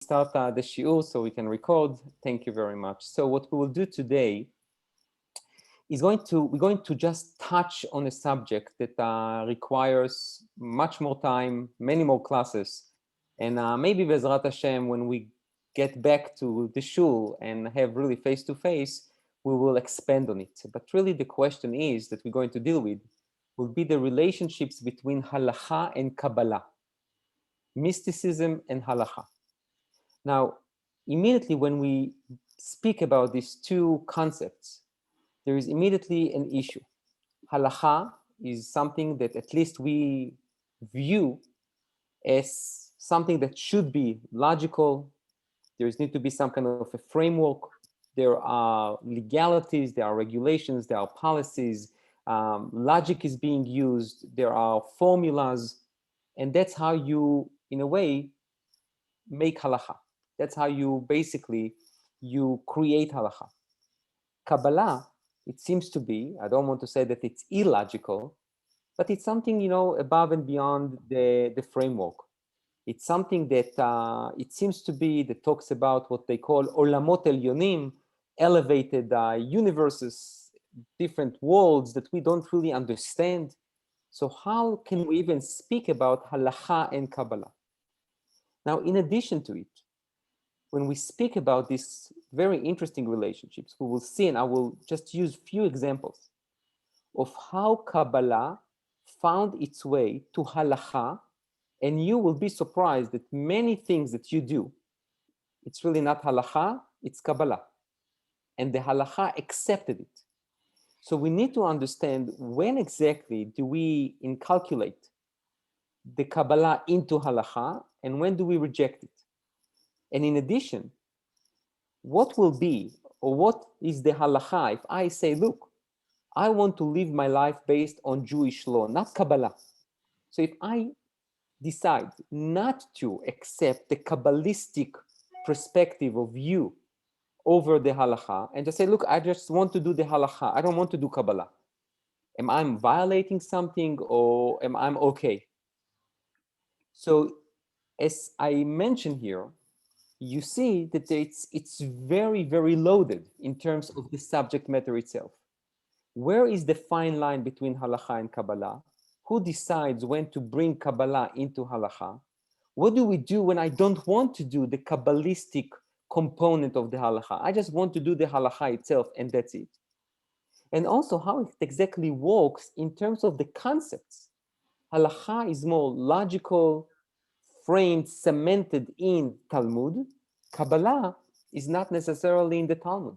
start the shiur so we can record. Thank you very much. So what we will do today is we're going to just touch on a subject that requires much more time, many more classes, and maybe Bezrat Hashem, when we get back to the shul and have really face-to-face, we will expand on it. But really the question is that we're going to deal with will be the relationships between halakha and Kabbalah, mysticism and halakha. Now, immediately when we speak about these two concepts, there is immediately an issue. Halakha is something that at least we view as something that should be logical. There needs to be some kind of a framework. There are legalities, there are regulations, there are policies, logic is being used, there are formulas, and that's how you, in a way, make halakha. That's how you basically, you create halakha. Kabbalah, it seems to be, I don't want to say that it's illogical, but it's something, above and beyond the framework. It's something that it seems to be that talks about what they call olamot elyonim, elevated universes, different worlds that we don't really understand. So how can we even speak about halakha and Kabbalah? Now, in addition to it, when we speak about these very interesting relationships, we will see, and I will just use few examples of how Kabbalah found its way to halakha, and you will be surprised that many things that you do, it's really not halakha, it's Kabbalah. And the halakha accepted it. So we need to understand when exactly do we inculcate the Kabbalah into halakha, and when do we reject it? And in addition, what will be, or what is the halakha if I say, look, I want to live my life based on Jewish law, not Kabbalah. So if I decide not to accept the Kabbalistic perspective of you over the halakha, and just say, look, I just want to do the halakha, I don't want to do Kabbalah. Am I violating something, or am I okay? So as I mentioned here, you see that it's very, very loaded in terms of the subject matter itself. Where is the fine line between halakha and Kabbalah? Who decides when to bring Kabbalah into halakha? What do we do when I don't want to do the Kabbalistic component of the halakha? I just want to do the halakha itself, and that's it. And also how it exactly works in terms of the concepts. Halakha is more logical, framed, cemented in Talmud. Kabbalah is not necessarily in the Talmud.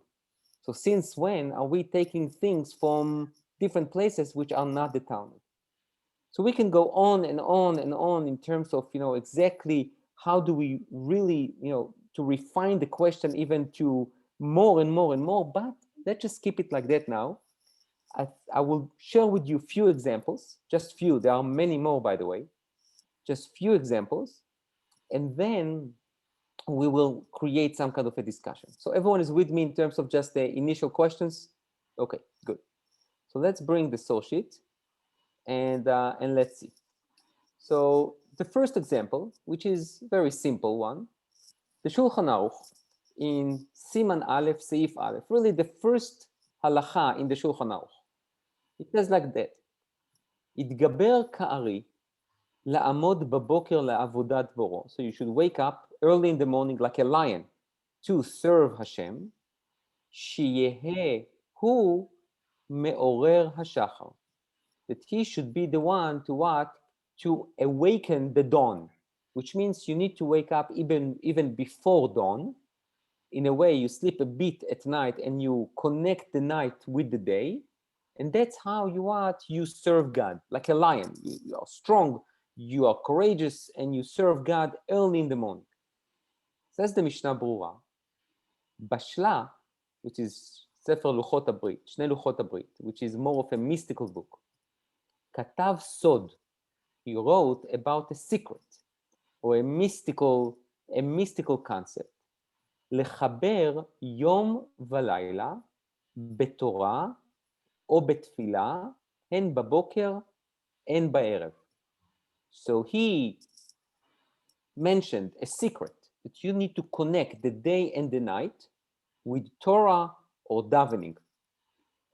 So since when are we taking things from different places which are not the Talmud? So we can go on and on and on in terms of, exactly how do we really, to refine the question even to more and more and more, but let's just keep it like that now. I will share with you few examples, just few, there are many more, by the way, just few examples, and then we will create some kind of a discussion. So everyone is with me in terms of just the initial questions? Okay, good. So let's bring the source sheet and let's see. So the first example, which is very simple one, the Shulchan Aruch in Siman Aleph, Seif Aleph, really the first halakha in the Shulchan Aruch. It says like that, התגבר כארי לעמוד בבוקר לעבודת בורו. So you should wake up early in the morning like a lion to serve Hashem. שיהיה הוא מעורר השחר. That he should be the one to what? To awaken the dawn, which means you need to wake up even before dawn. In a way, you sleep a bit at night and you connect the night with the day. And that's how you serve God, like a lion. You are strong, you are courageous, and you serve God early in the morning. Says the Mishnah Brura, Bashla, which is Sefer Luchot HaBrit, Shnei Luchot HaBrit, which is more of a mystical book. Katav Sod, he wrote about a secret or a mystical concept. לחבר יום ולילה בתורה או בתפילה, הן בבוקר, הן בערב. So he mentioned a secret that you need to connect the day and the night with Torah or davening.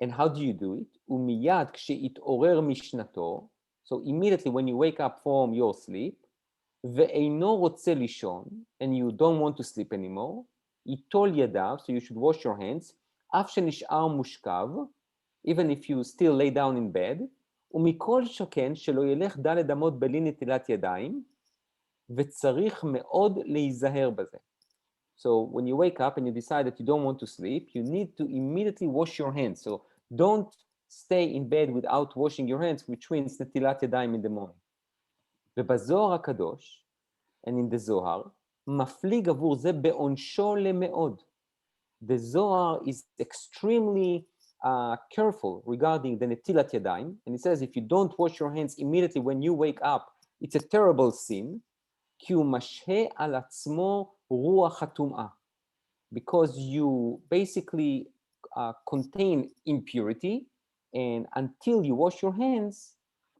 And how do you do it? ומייד כשהתעורר משנתו, so immediately when you wake up from your sleep, ואינו רוצה לישון, and you don't want to sleep anymore, ייטול ידיו, so you should wash your hands, אף שנשאר מושכב, even if you still lay down in bed, ומכל שכן שלא ילך ד' אמות בלי נטילת ידיים, וצריך מאוד להיזהר בזה. So when you wake up and you decide that you don't want to sleep, you need to immediately wash your hands. So don't stay in bed without washing your hands, which means נטילת ידיים in the morning. ובזוהר הקדוש, and in the זוהר, מפליג עבור זה בעונשו למאוד. The Zohar is extremely careful regarding the netilat yadayim, and it says if you don't wash your hands immediately when you wake up, it's a terrible sin. כי הוא משהה על עצמו רוח הטומאה, because you basically contain impurity, and until you wash your hands,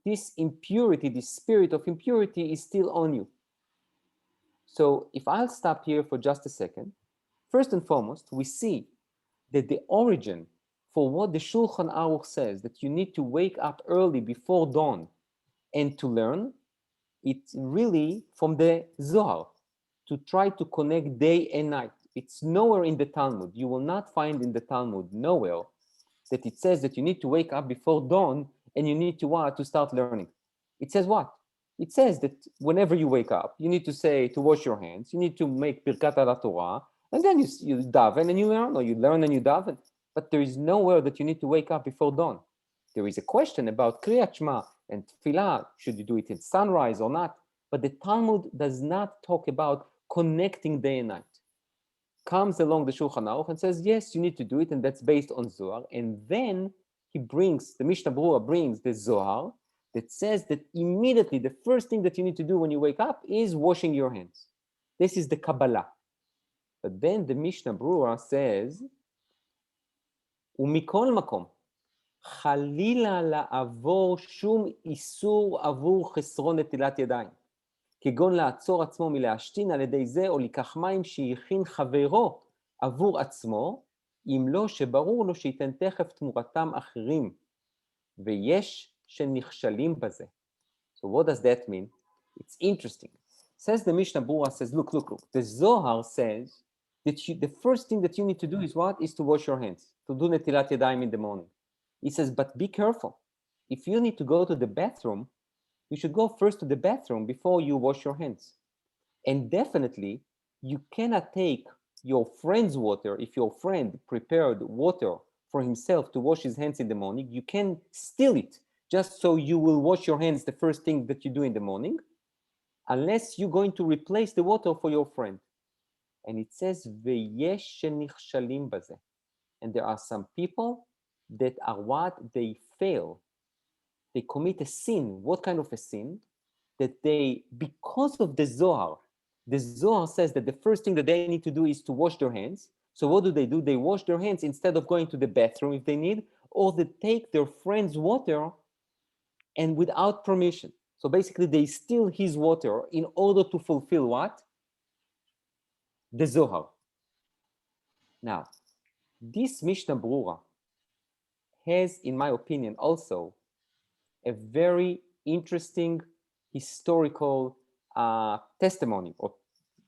this impurity, this spirit of impurity is still on you. So if I'll stop here for just a second, first and foremost, we see that the origin for what the Shulchan Aruch says, that you need to wake up early before dawn and to learn, it's really from the Zohar, to try to connect day and night. It's nowhere in the Talmud. You will not find in the Talmud, nowhere, that it says that you need to wake up before dawn and you need to start learning. It says what? It says that whenever you wake up, you need to say, to wash your hands, you need to make Birkat ala Torah, and then you daven and you learn, or you learn and you daven. But there is nowhere that you need to wake up before dawn. There is a question about Kriyat Shema and Tefillah, should you do it at sunrise or not? But the Talmud does not talk about connecting day and night. Comes along the Shulchan Aruch and says, yes, you need to do it, and that's based on Zohar. And then the Mishnah Berurah brings the Zohar that says that immediately the first thing that you need to do when you wake up is washing your hands. This is the Kabbalah. But then the Mishnah Berurah says, ומכל מקום, חלילה לעבור שום איסור עבור חסרון נטילת ידיים, כגון לעצור עצמו מלהשתין על ידי זה, או לקח מים שהכין חברו עבור עצמו, אם לא שברור לו שייתן תכף תמורתם אחרים, ויש שנכשלים בזה. So what does that mean? It's interesting. Says the Mishnah Berurah, says, look. The Zohar says that the first thing that you need to do is what? Is to wash your hands, to do netilat yadayim in the morning. He says, but be careful. If you need to go to the bathroom, you should go first to the bathroom before you wash your hands. And definitely, you cannot take your friend's water. If your friend prepared water for himself to wash his hands in the morning, you can steal it just so you will wash your hands the first thing that you do in the morning, unless you're going to replace the water for your friend. And it says, ויש שנכשלים בזה. And there are some people that are what? They fail. They commit a sin. What kind of a sin? That they, because of the Zohar says that the first thing that they need to do is to wash their hands. So what do? They wash their hands instead of going to the bathroom if they need, or they take their friend's water and without permission. So basically they steal his water in order to fulfill what? The Zohar. Now, this Mishnah Berurah has, in my opinion, also a very interesting historical testimony, or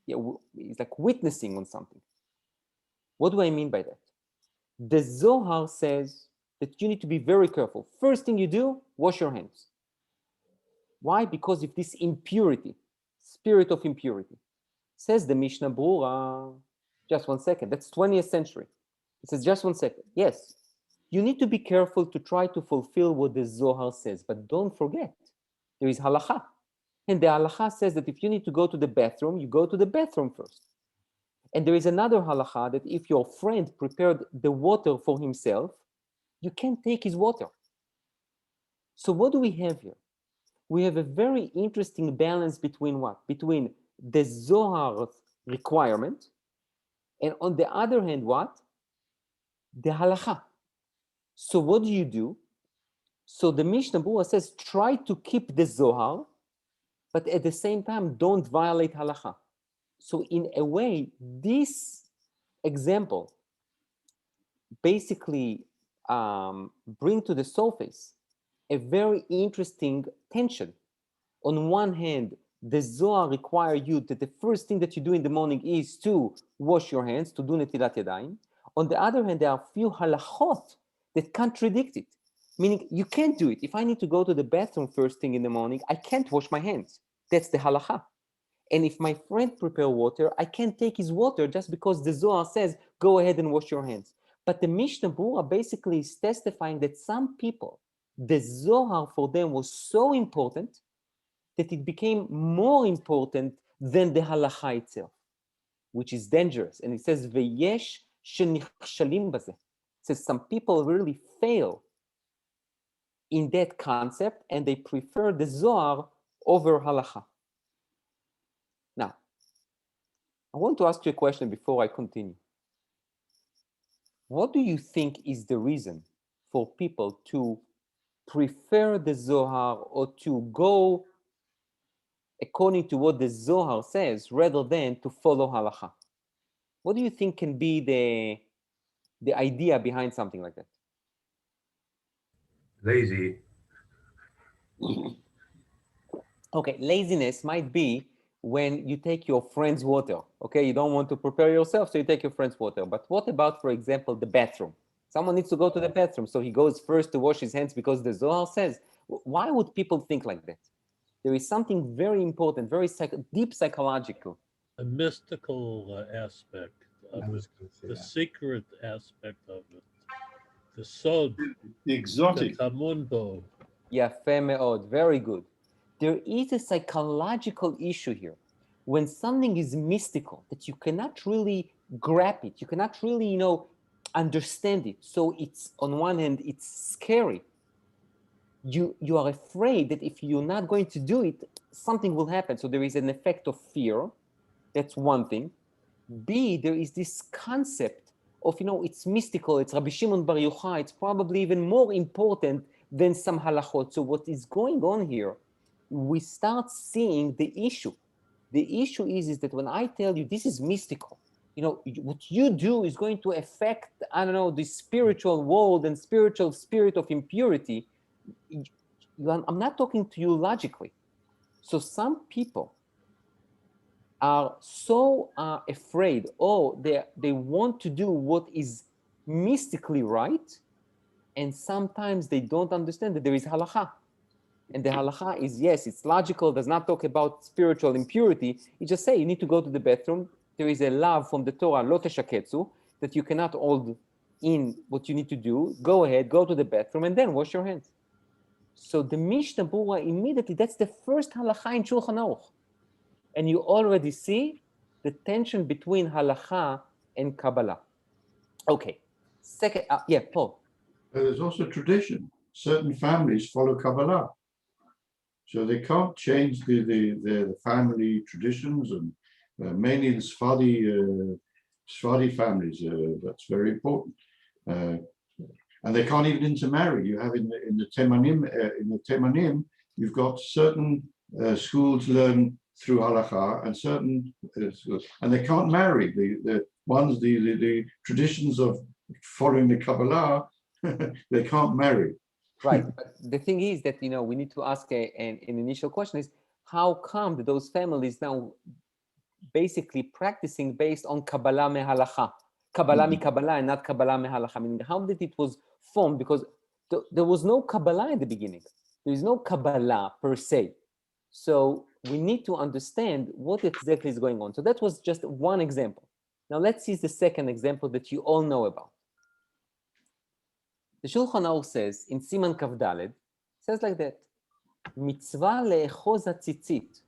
it's like witnessing on something. What do I mean by that? The Zohar says that you need to be very careful. First thing you do, wash your hands. Why? Because of this impurity, spirit of impurity. Says the Mishnah Berurah, just 1 second, that's 20th century. It says just 1 second. Yes, you need to be careful to try to fulfill what the Zohar says, but don't forget, there is halakha. And the halakha says that if you need to go to the bathroom, you go to the bathroom first. And there is another halakha that if your friend prepared the water for himself, you can't take his water. So what do we have here? We have a very interesting balance between what? Between the Zohar's requirement, and on the other hand, what? The halakha. So what do? So the Mishnah Berurah says, try to keep the Zohar, but at the same time, don't violate halakha. So in a way, this example basically bring to the surface a very interesting tension. On one hand, the Zohar require you that the first thing that you do in the morning is to wash your hands, to do netilat yadayim. On the other hand, there are few halachot that contradict it, meaning you can't do it. If I need to go to the bathroom first thing in the morning, I can't wash my hands. That's the halacha. And if my friend prepare water, I can't take his water just because the Zohar says, go ahead and wash your hands. But the Mishnah Berurah basically is testifying that some people, the Zohar for them was so important that it became more important than the halacha itself, which is dangerous. And it says, Veyesh shenichshalim baze. It says some people really fail in that concept and they prefer the Zohar over halacha. Now, I want to ask you a question before I continue. What do you think is the reason for people to prefer the Zohar or to go according to what the Zohar says rather than to follow halacha? What do you think can be the idea behind something like that? Lazy. Okay, laziness might be when you take your friend's water. Okay, you don't want to prepare yourself, so you take your friend's water. But what about, for example, the bathroom? Someone needs to go to the bathroom, so he goes first to wash his hands because the Zohar says. Why would people think like that? There is something very important, very deep psychological. A mystical aspect of it, the secret aspect of it, the sod, The exotic. the tamundo. Yafé me'od, very good. There is a psychological issue here. When something is mystical, that you cannot really grab it, you cannot really, understand it. So it's, on one hand, it's scary. You are afraid that if you're not going to do it, something will happen. So there is an effect of fear. That's one thing. B, there is this concept of, it's mystical, it's Rabbi Shimon Bar Yochai, it's probably even more important than some halachot. So what is going on here, we start seeing the issue. The issue is that when I tell you this is mystical, what you do is going to affect, the spiritual world and spiritual spirit of impurity. I'm not talking to you logically. So some people are so afraid, they want to do what is mystically right, and sometimes they don't understand that there is halakha. And the halakha is, yes, it's logical, does not talk about spiritual impurity. It just say you need to go to the bathroom. There is a law from the Torah, lo teshaketzu, that you cannot hold in what you need to do. Go ahead, go to the bathroom, and then wash your hands. So the Mishnah Berurah immediately, that's the first halakha in Shulchan Aruch. And you already see the tension between halakha and Kabbalah. Okay, second, Paul. There's also tradition. Certain families follow Kabbalah. So they can't change the family traditions, and mainly the Sephardi families. That's very important. And they can't even intermarry. You have in the Temanim, you've got certain schools learn through halakha and certain schools, and they can't marry. The traditions of following the Kabbalah, they can't marry. Right, but the thing is that, we need to ask an initial question is, how come that those families now basically practicing based on Kabbalah mehalakha? Kabbalah mi Kabbalah and not Kabbalah mehalakha. Meaning, how did it was formed? Because there was no Kabbalah in the beginning. There is no Kabbalah per se. So we need to understand what exactly is going on. So that was just one example. Now let's see the second example that you all know about. The Shulchan Aruch says in Siman Kav Daled, says like that: Mitzvah le'echoz hatzitzit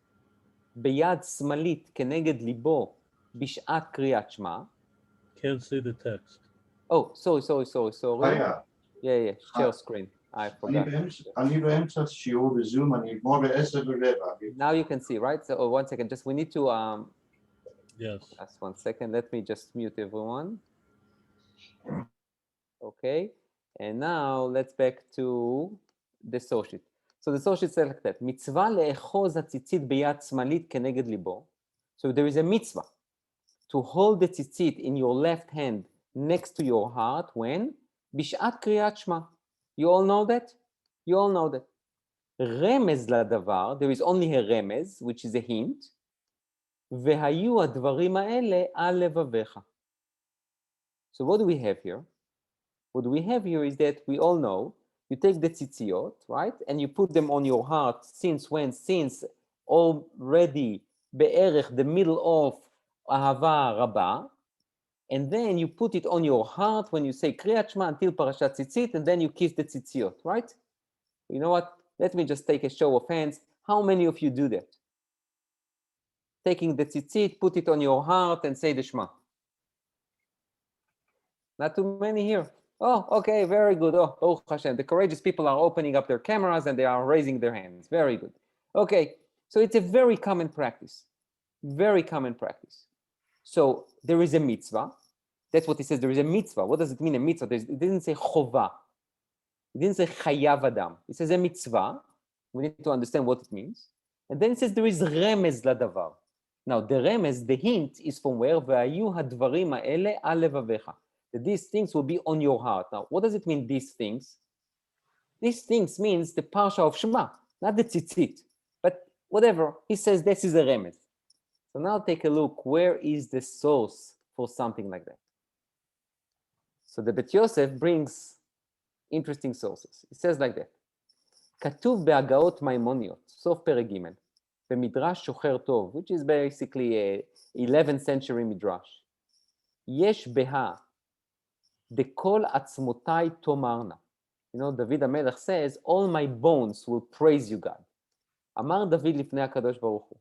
beyad smalit keneged libo bishat kriyat shema. Can't see the text. Oh, sorry. Yeah, share screen. I forgot. Now you can see, right? So 1 second, just we need to Yes. just 1 second. Let me just mute everyone. Okay. And now let's back to the Soshit. So the Soshit says like that: Mitzvah le'echoz hatzitzit beyad smalit keneged libo. So there is a mitzvah to hold the tzitzit in your left hand next to your heart when? Bishat kriyat shma. You all know that? You all know that. Remez ladavar, there is only a remez, which is a hint. והיו הדברים האלה על לבביך. So what do we have here? What we have here is that we all know, you take the tzitziot, right? And you put them on your heart since when? Since already בערך the middle of אהבה רבה. And then you put it on your heart when you say Kriyat Shema until Parashat Tzitzit, and then you kiss the tzitziot, right? You know what? Let me just take a show of hands. How many of you do that? Taking the tzitzit, put it on your heart, and say the Shema. Not too many here. Oh, okay, very good. Oh, Baruch Hashem. The courageous people are opening up their cameras and they are raising their hands. Very good. Okay, so it's a very common practice. Very common practice. So there is a mitzvah. That's what he says. There is a mitzvah. What does it mean, a mitzvah? It didn't say chova. It didn't say chayav adam. It says a mitzvah. We need to understand what it means. And then it says there is remez ladavar. Now, the remez, the hint, is from where? והיו הדברים האלה על לבביך. That these things will be on your heart. Now, what does it mean, these things? These things means the parsha of Shema, not the tzitzit. But whatever, he says this is a remez. So now take a look, where is the source for something like that? So the Bet Yosef brings interesting sources. It says like that. כתוב בהגאות מימוניות, סוף פרק ג' במדרש שוחר טוב, which is basically a 11th century midrash. יש בה דכל עצמותיי תאמרנה. You know, דוד המלך says, all my bones will praise you, God. אמר דוד לפני הקדוש ברוך הוא,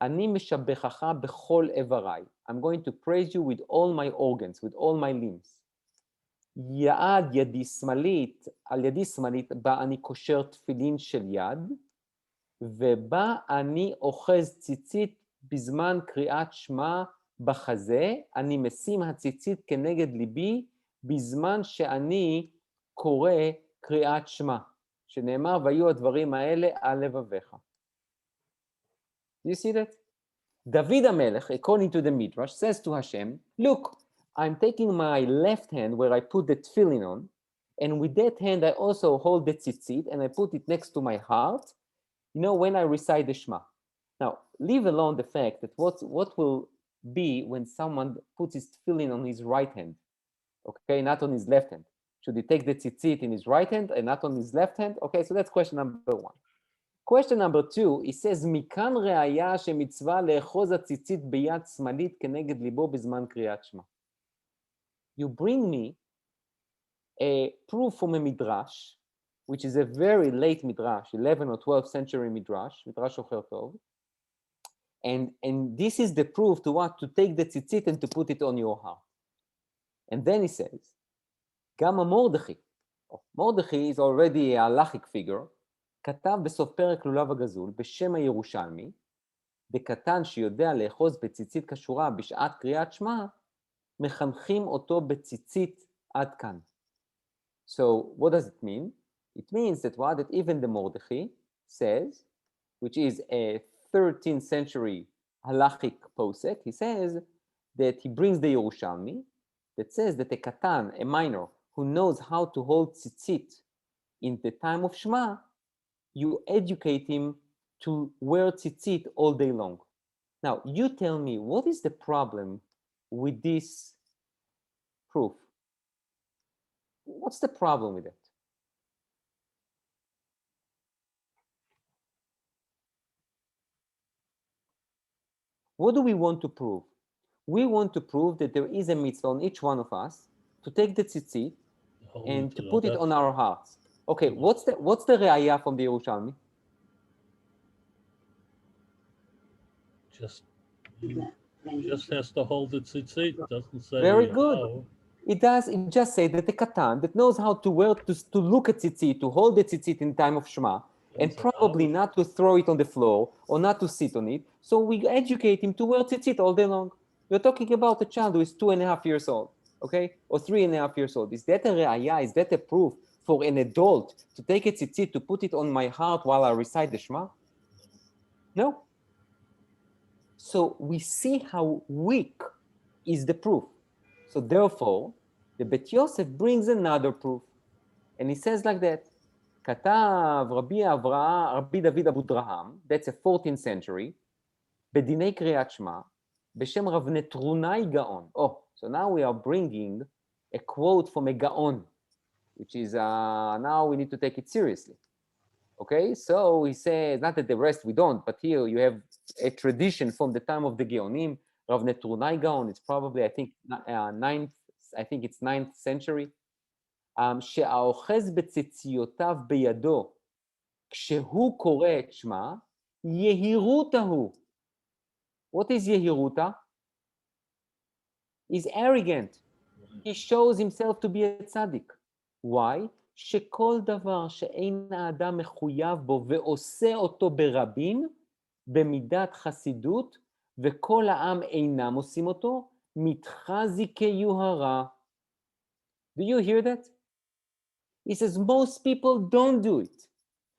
אני משבחך בכל איבריי. I'm going to praise you with all my organs, with all my limbs. יעד ידי שמאלית, על ידי שמאלית, בה אני קושר תפילין של יד, ובה אני אוחז ציצית בזמן קריאת שמע בחזה, אני משים הציצית כנגד ליבי, בזמן שאני קורא קריאת שמע, שנאמר, והיו הדברים האלה על לבביך. You see that? David HaMelech, according to the Midrash, says to Hashem, look, I'm taking my left hand where I put the tefillin on, and with that hand I also hold the tzitzit, and I put it next to my heart, you know, when I recite the Shema. Now, leave alone the fact that what will be when someone puts his tefillin on his right hand, okay, not on his left hand. Should he take the tzitzit in his right hand and not on his left hand? Okay, so that's question number one. Question number two, he says, מכאן ראיה שמצווה לאחוז הציצית ביד שמאלית כנגד ליבו בזמן קריאת שמע. You bring me a proof from a midrash, which is a very late midrash, 11th or 12th century midrash, midrash שוחר טוב, and this is the proof to what? To take the tzitzit and to put it on your heart. And then he says, גם המרדכי, מרדכי is already a halachic figure, כתב בסוף פרק לולב הגזול בשם הירושלמי, בקטן שיודע לאחוז בציצית קשורה בשעת קריאת שמע, מחנכים אותו בציצית עד כאן. So what does it mean? It means that what? That even the Mordechai says, which is a 13th century halachic posek, he says that he brings the Yerushalmi that says that a katan, a minor, who knows how to hold tzitzit in the time of Shema, you educate him to wear tzitzit all day long. Now, you tell me, what is the problem with this proof? What's the problem with it? What do we want to prove? We want to prove that there is a mitzvah on each one of us to take the tzitzit and to put it on our hearts. Okay, what's the re'ayah from the Yerushalmi? Just has to hold the tzitzit. Doesn't say. Very good. It does. It just says that the katan that knows how to wear to look at tzitzit, to hold the tzitzit in time of Shema, and probably not to throw it on the floor or not to sit on it. So we educate him to wear tzitzit all day long. We're talking about a child who is 2.5 years old, okay, or 3.5 years old. Is that a re'ayah? Is that a proof for an adult to take a tzitzit, to put it on my heart while I recite the Shema? No. So we see how weak is the proof. So therefore, the Bet Yosef brings another proof. And he says like that, כתב רבי דוד אבודרהם, that's a 14th century, בדיני קריאת שמע, בשם רב נטרונאי גאון. Oh, so now we are bringing a quote from a Gaon, which is, now we need to take it seriously. Okay, so he says, not that the rest we don't, but here you have a tradition from the time of the Geonim, Rav Netrunai Gaon, it's probably, I think, 9th century. שהאוחז בציציותיו בידו, כשהוא קורא את שמה, יהירותה הוא. What is יהירותה? He's arrogant. He shows himself to be a tzaddik. Why? שכל דבר שאין האדם מחויב בו ועושה אותו ברבים, במידת חסידות, וכל העם אינם עושים אותו, מתחזי כיוהרה. Do you hear that? He says most people don't do it.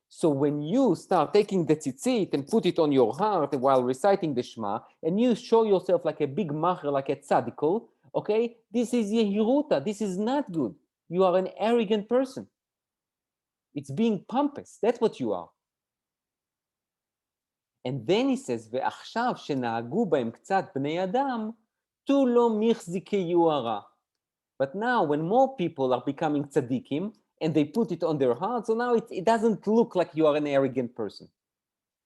So when you start taking the tzitzit and put it on your heart while reciting the Shema, and you show yourself like a big macher, like a tzaddikol, okay, this is yehiruta, this is not good. You are an arrogant person. It's being pompous, that's what you are. And then he says, ועכשיו שנהגו בהם קצת בני אדם, תו לו מחזיקי יוהרה. But now when more people are becoming tzaddikim, and they put it on their heart, so now it doesn't look like you are an arrogant person.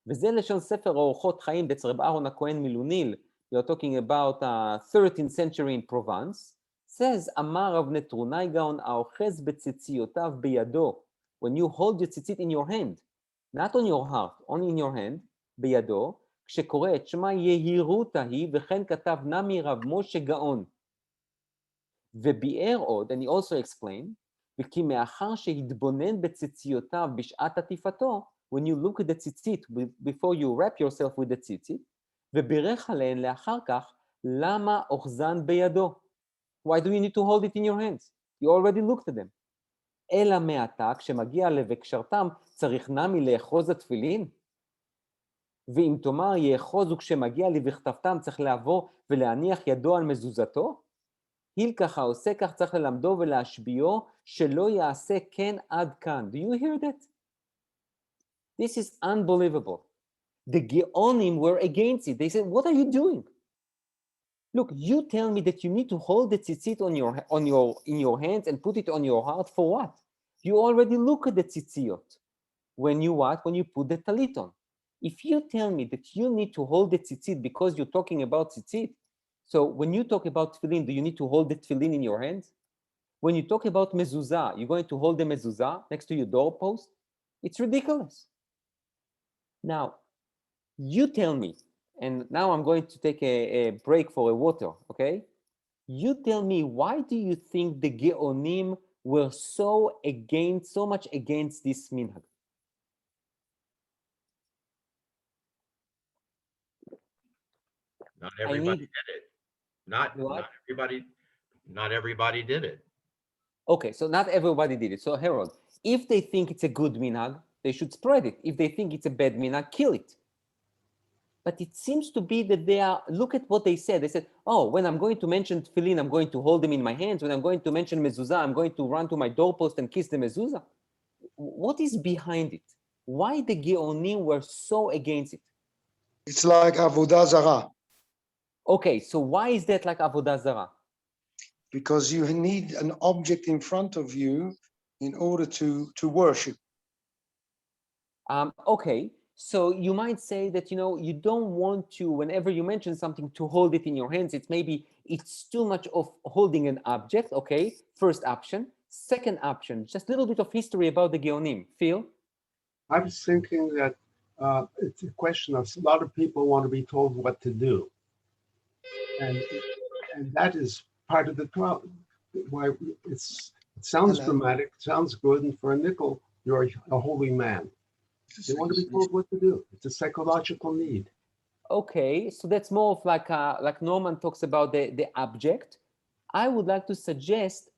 וזה לשון ספר אורחות חיים אצל רב אהרון הכהן מלוניל, you're talking about 13th century in Provence, says, אמר רב נטרונאי גאון, האוחז בציציותיו בידו, when you hold your tzitzit in your hand, not on your heart, only in your hand, בידו, כשקורא את שמה יהירותה היא, וכן כתב נמי רב משה גאון. וביאר עוד, and he also explained, וכי מאחר שהתבונן בציציותיו בשעת עטיפתו, when you look at the tzitzit before you wrap yourself with the tzitzit, ובירך עליהן לאחר כך, למה אוחזן בידו? Why do you need to hold it in your hands? You already looked at them. אלא מעתה, כשמגיע לבקשרתם, צריך נמי לאחוז התפילין? ואם תאמר יאחוז וכשמגיע לבכתבתם, צריך לעבור ולהניח ידו על מזוזתו? הילקח העושה כך צריך ללמדו ולהשביעו, שלא יעשה כן עד כאן. Do you hear that? This is unbelievable. The Geonim were against it. They said, what are you doing? Look, you tell me that you need to hold the tzitzit in your hands and put it on your heart for what? You already look at the tzitziot. When you what? When you put the talit on. If you tell me that you need to hold the tzitzit because you're talking about tzitzit, so when you talk about tefillin, do you need to hold the tefillin in your hands? When you talk about mezuzah, you're going to hold the mezuzah next to your doorpost? It's ridiculous. Now, you tell me, and now I'm going to take a break for a water, okay? You tell me, why do you think the Geonim were so much against this minhag? Not everybody did it. Not everybody did it. Okay, so not everybody did it. So Harold, if they think it's a good minhag, they should spread it. If they think it's a bad minhag, kill it. But it seems to be that they are, look at what they said. They said, oh, when I'm going to mention tefillin, I'm going to hold them in my hands. When I'm going to mention mezuzah, I'm going to run to my doorpost and kiss the mezuzah. What is behind it? Why the Geonim were so against it? It's like Avodah Zarah. Okay, so why is that like Avodah Zarah? Because you need an object in front of you in order to worship. Okay, so you might say that, you know, you don't want to, whenever you mention something, to hold it in your hands. It's too much of holding an object, okay? First option. Second option, just a little bit of history about the Geonim. Phil? I was thinking that it's a question of a lot of people want to be told what to do. And that is part of the problem. Why it sounds dramatic, sounds good, and for a nickel, you're a holy man. They want to be told what to do. It's a psychological need. Okay, so that's more of like Norman talks about the object. I would like to suggest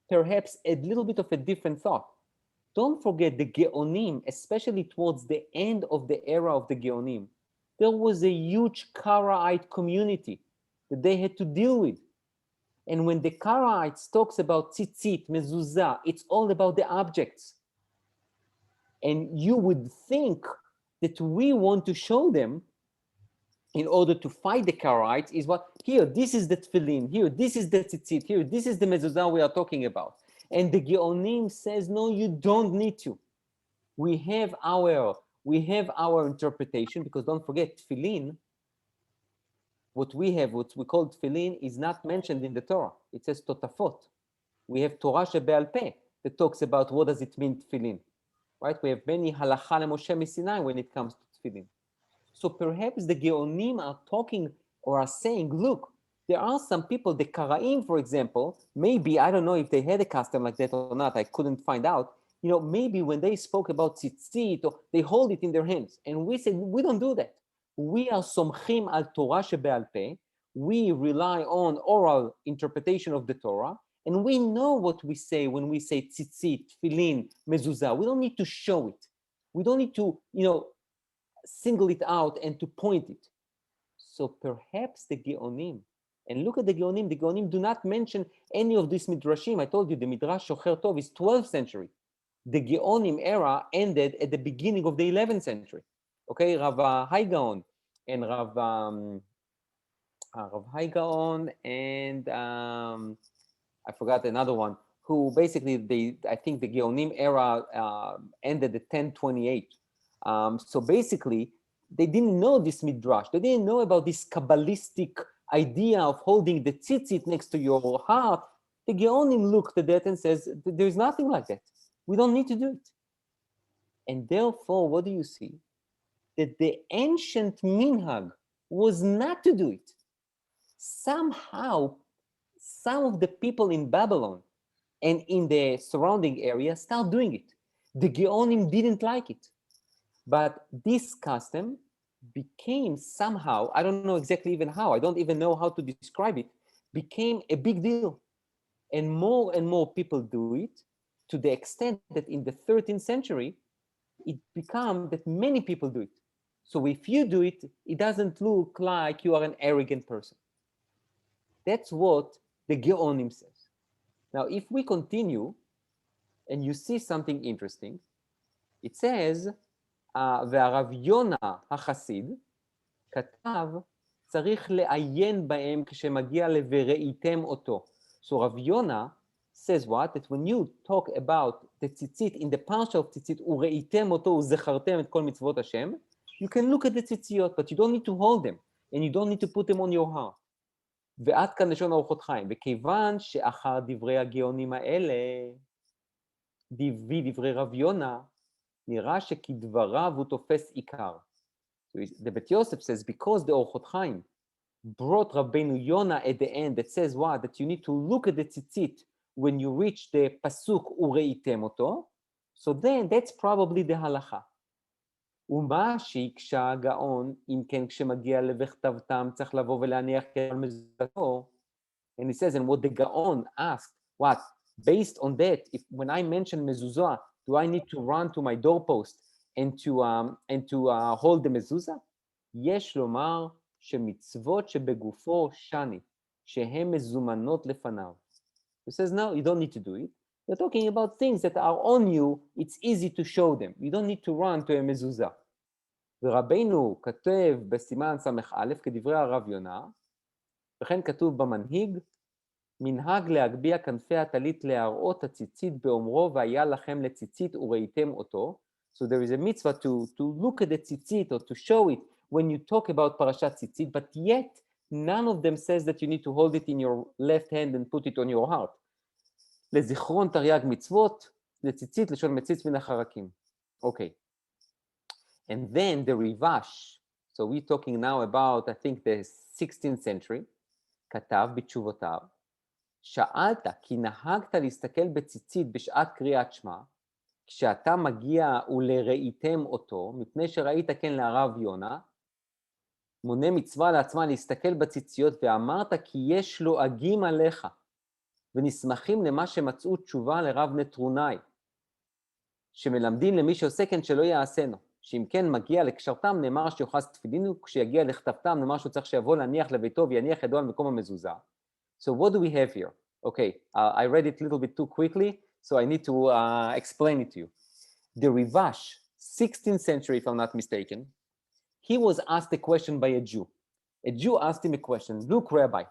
perhaps a little bit of a different thought. Don't forget the Geonim, especially towards the end of the era of the Geonim, there was a huge Karaite community that they had to deal with. And when the Karaites talks about tzitzit, mezuzah, it's all about the objects. And you would think that we want to show them in order to fight the Karaites is what, here, this is the tefillin, here, this is the tzitzit, here, this is the mezuzah we are talking about. And the Geonim says, no, you don't need to. We have our interpretation, because don't forget, tefillin, what we call tefillin is not mentioned in the Torah. It says totafot. We have Torah shebe'al peh that talks about what does it mean tefillin, right? We have many halakha leMoshe miSinai when it comes to tefillin. So perhaps the Geonim are talking or are saying, look, there are some people, the Karaim, for example, maybe, I don't know if they had a custom like that or not, I couldn't find out. You know, maybe when they spoke about tzitzit, or they hold it in their hands. And we said, we don't do that. We are somchim al Torah shebe'al peh. We rely on oral interpretation of the Torah. And we know what we say when we say tzitzit, tefillin, mezuzah. We don't need to show it. We don't need to, single it out and to point it. So perhaps the Geonim, and look at the Geonim do not mention any of these Midrashim. I told you the Midrash Shocher Tov is 12th century. The Geonim era ended at the beginning of the 11th century. Okay, Rav Haigaon and Rav Haigaon and I forgot another one, who basically, I think the Geonim era ended at 1028. So basically, they didn't know this Midrash. They didn't know about this Kabbalistic idea of holding the tzitzit next to your heart. The Geonim looked at that and says, there's nothing like that. We don't need to do it. And therefore, what do you see? That the ancient minhag was not to do it. Somehow, some of the people in Babylon and in the surrounding area start doing it. The Geonim didn't like it. But this custom became somehow, I don't know exactly even how, I don't even know how to describe it, became a big deal. And more people do it, to the extent that in the 13th century, it became that many people do it. So if you do it, it doesn't look like you are an arrogant person. That's what the Geonim says. Now, if we continue, and you see something interesting, it says, והרב יונה החסיד כתב, צריך לעיין בהם כשמגיע ל"וראיתם אותו." So Rav Yona says what? That when you talk about the tzitzit in the parsha of tzitzit, וראיתם אותו וזכרתם את כל מצוות השם, you can look at the tzitziot, but you don't need to hold them, and you don't need to put them on your heart. ועד כאן לשון ארוחות חיים, וכיוון שאחר דברי הגאונים האלה, דברי רב יונה, נראה שכדבריו הוא תופס עיקר. So the Bet Yosef says, because the Orchot Chaim brought Rabbeinu Yonah at the end that says what? That you need to look at the tzitzit when you reach the pasuk וראיתם אותו, so then that's probably the halakha. ומה שהקשה הגאון, אם כן כשמגיע לבכתבתם צריך לבוא ולהניח על מזוזתו, and he says, and what the Gaon asked, what? Based on that, if when I mention mezuzah, do I need to run to my doorpost and to hold the mezuzah? יש לומר שמצוות שבגופו שני, שהן מזומנות לפניו. He says, no, you don't need to do it. We're talking about things that are on you, it's easy to show them. You don't need to run to a mezuzah. ורבינו כתב בסימן ס"א כדברי הרב יונה, וכן כתוב במנהיג, מנהג להגביה כנפי הטלית להראות הציצית באומרו והיה לכם לציצית וראיתם אותו. So there is a mitzvah to look at the tzitzit or to show it when you talk about parashat tzitzit, but yet none of them says that you need to hold it in your left hand and put it on your heart. לזיכרון תרי"ג מצוות, לציצית לשון מציץ מן החרקים. Okay. And then the Rivash, so we're talking now about, I think, the 16th century, כתב בתשובותיו, שאלת כי נהגת להסתכל בציצית בשעת קריאת שמע, כשאתה מגיע ולראיתם אותו, מפני שראית כן להרב יונה, מונה מצווה לעצמה להסתכל בציציות, ואמרת כי יש לועגים עליך, ונסמכים למה שמצאו תשובה לרב נטרונאי, שמלמדים למי שעושה כן שלא יעשנו, שאם כן מגיע לקשרתם, נאמר שיוחס תפילין, כשיגיע לכתבתם, נאמר שהוא צריך שיבוא להניח לביתו ויניח ידו על מקום המזוזה. So what do we have here? Okay, I read it a little bit too quickly, so I need to explain it to you. The Rivash, 16th century, if I'm not mistaken, he was asked a question by a Jew. A Jew asked him a question. Look, Rabbi,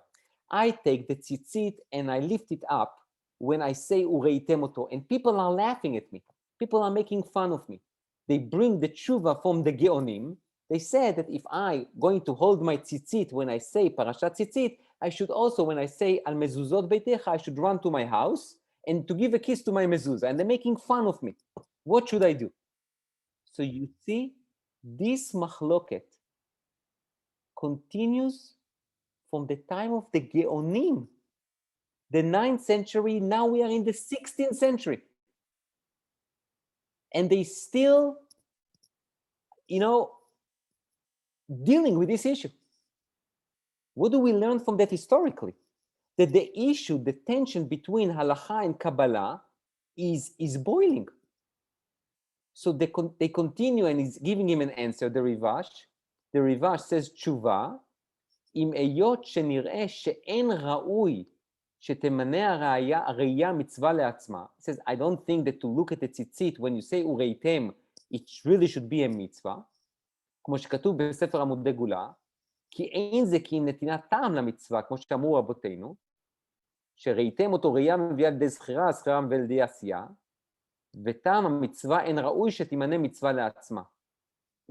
I take the tzitzit and I lift it up when I say ureitem oto, and people are laughing at me. People are making fun of me. They bring the tshuva from the Geonim. They said that if I going to hold my tzitzit when I say parashat tzitzit, I should also, when I say al mezuzot beitecha, I should run to my house and to give a kiss to my mezuzah. And they're making fun of me. What should I do? So you see, this machloket continues from the time of the Geonim. The 9th century, now we are in the 16th century. And they still, dealing with this issue. What do we learn from that historically? That the issue, the tension between halakha and Kabbalah is boiling. So they continue, and he's giving him an answer, the Rivash. The Rivash says, tshuva, im eyot shenir'eh she'en ra'ui שתמנה הראייה מצווה לעצמה. It says, I don't think that to look at the tzitzit, when you say ureitem, it really should be a mitzvah. כמו שכתוב בספר עמודי גאולה, כי אין זה כי אם נתינת טעם למצווה, כמו שאמרו רבותינו, שראיתם אותו ראייה מביאה לידי זכירה, הזכירה מביאה לידי עשייה, וטעם המצווה אין ראוי שתימנה מצווה לעצמה.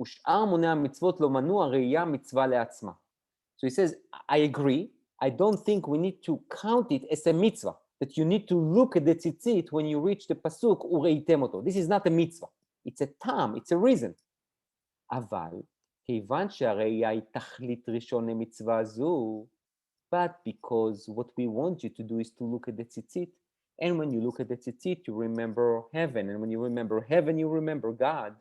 ושאר מוני המצוות לא מנו הראייה מצווה לעצמה. So he says, I agree, I don't think we need to count it as a mitzvah, that you need to look at the tzitzit when you reach the pasuk, ureitem oto. This is not a mitzvah. It's a tam, it's a reason. אבל, כיוון שהראייה היא תכלית ראשון למצווה זו, but because what we want you to do is to look at the tzitzit, and when you look at the tzitzit, you remember heaven, and when you remember heaven, you remember God,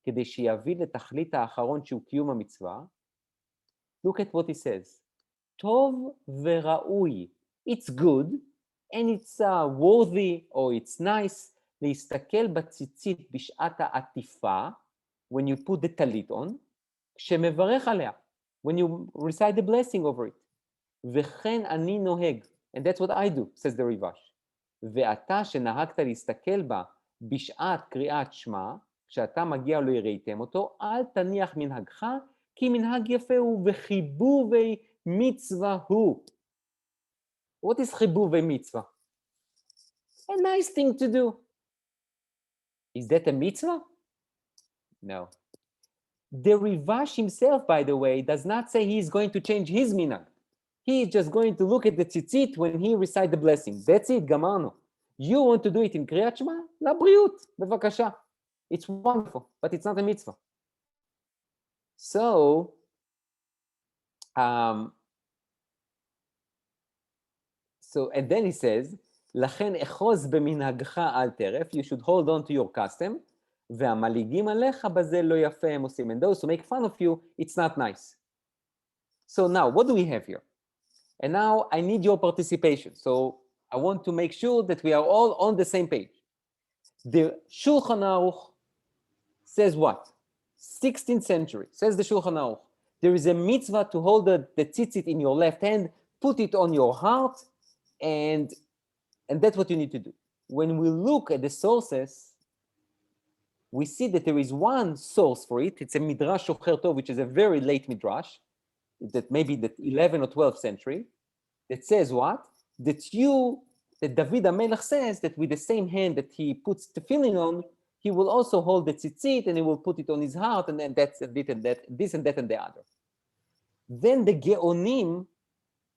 כדי שיביא לתכלית האחרון שהוא קיום המצווה. Look at what he says. טוב וראוי. It's good, and it's worthy, or it's nice, להסתכל בציצית בשעת העטיפה, when you put the talit on, כשמברך עליה, when you recite the blessing over it. וכן אני נוהג, and that's what I do, says the Rivash. ואתה שנהגת להסתכל בה בשעת קריאת שמע, כשאתה מגיע לא יראיתם אותו, אל תניח מנהגך, כי מנהג יפה הוא וחיבובי מצווה הוא. What is חיבובי מצווה? A nice thing to do. Is that a mitzvah? No. The Rivash himself, by the way, does not say he's going to change his minhag. He is just going to look at the tzitzit when he recite the blessing. That's it, גמרנו. You want to do it in קריאת שמע? לבריאות, בבקשה. It's wonderful, but it's not a mitzvah. So, and then he says, לכן אחוז במנהגך אל טרף, you should hold on to your custom, והמליגים עליך בזה לא יפה הם עושים. And those who make fun of you, it's not nice. So now, what do we have here? And now I need your participation. So I want to make sure that we are all on the same page. The Shulchan Aruch says what? 16th century, says the Shulchan Aruch. There is a mitzvah to hold the tzitzit in your left hand, put it on your heart, and that's what you need to do. When we look at the sources, we see that there is one source for it. It's a Midrash Shocher Tov, which is a very late Midrash, that maybe the 11th or 12th century, that says what? That David HaMelech says that with the same hand that he puts tefillin on, he will also hold the tzitzit and he will put it on his heart, and then that's a bit and that, this and that and the other. Then the Geonim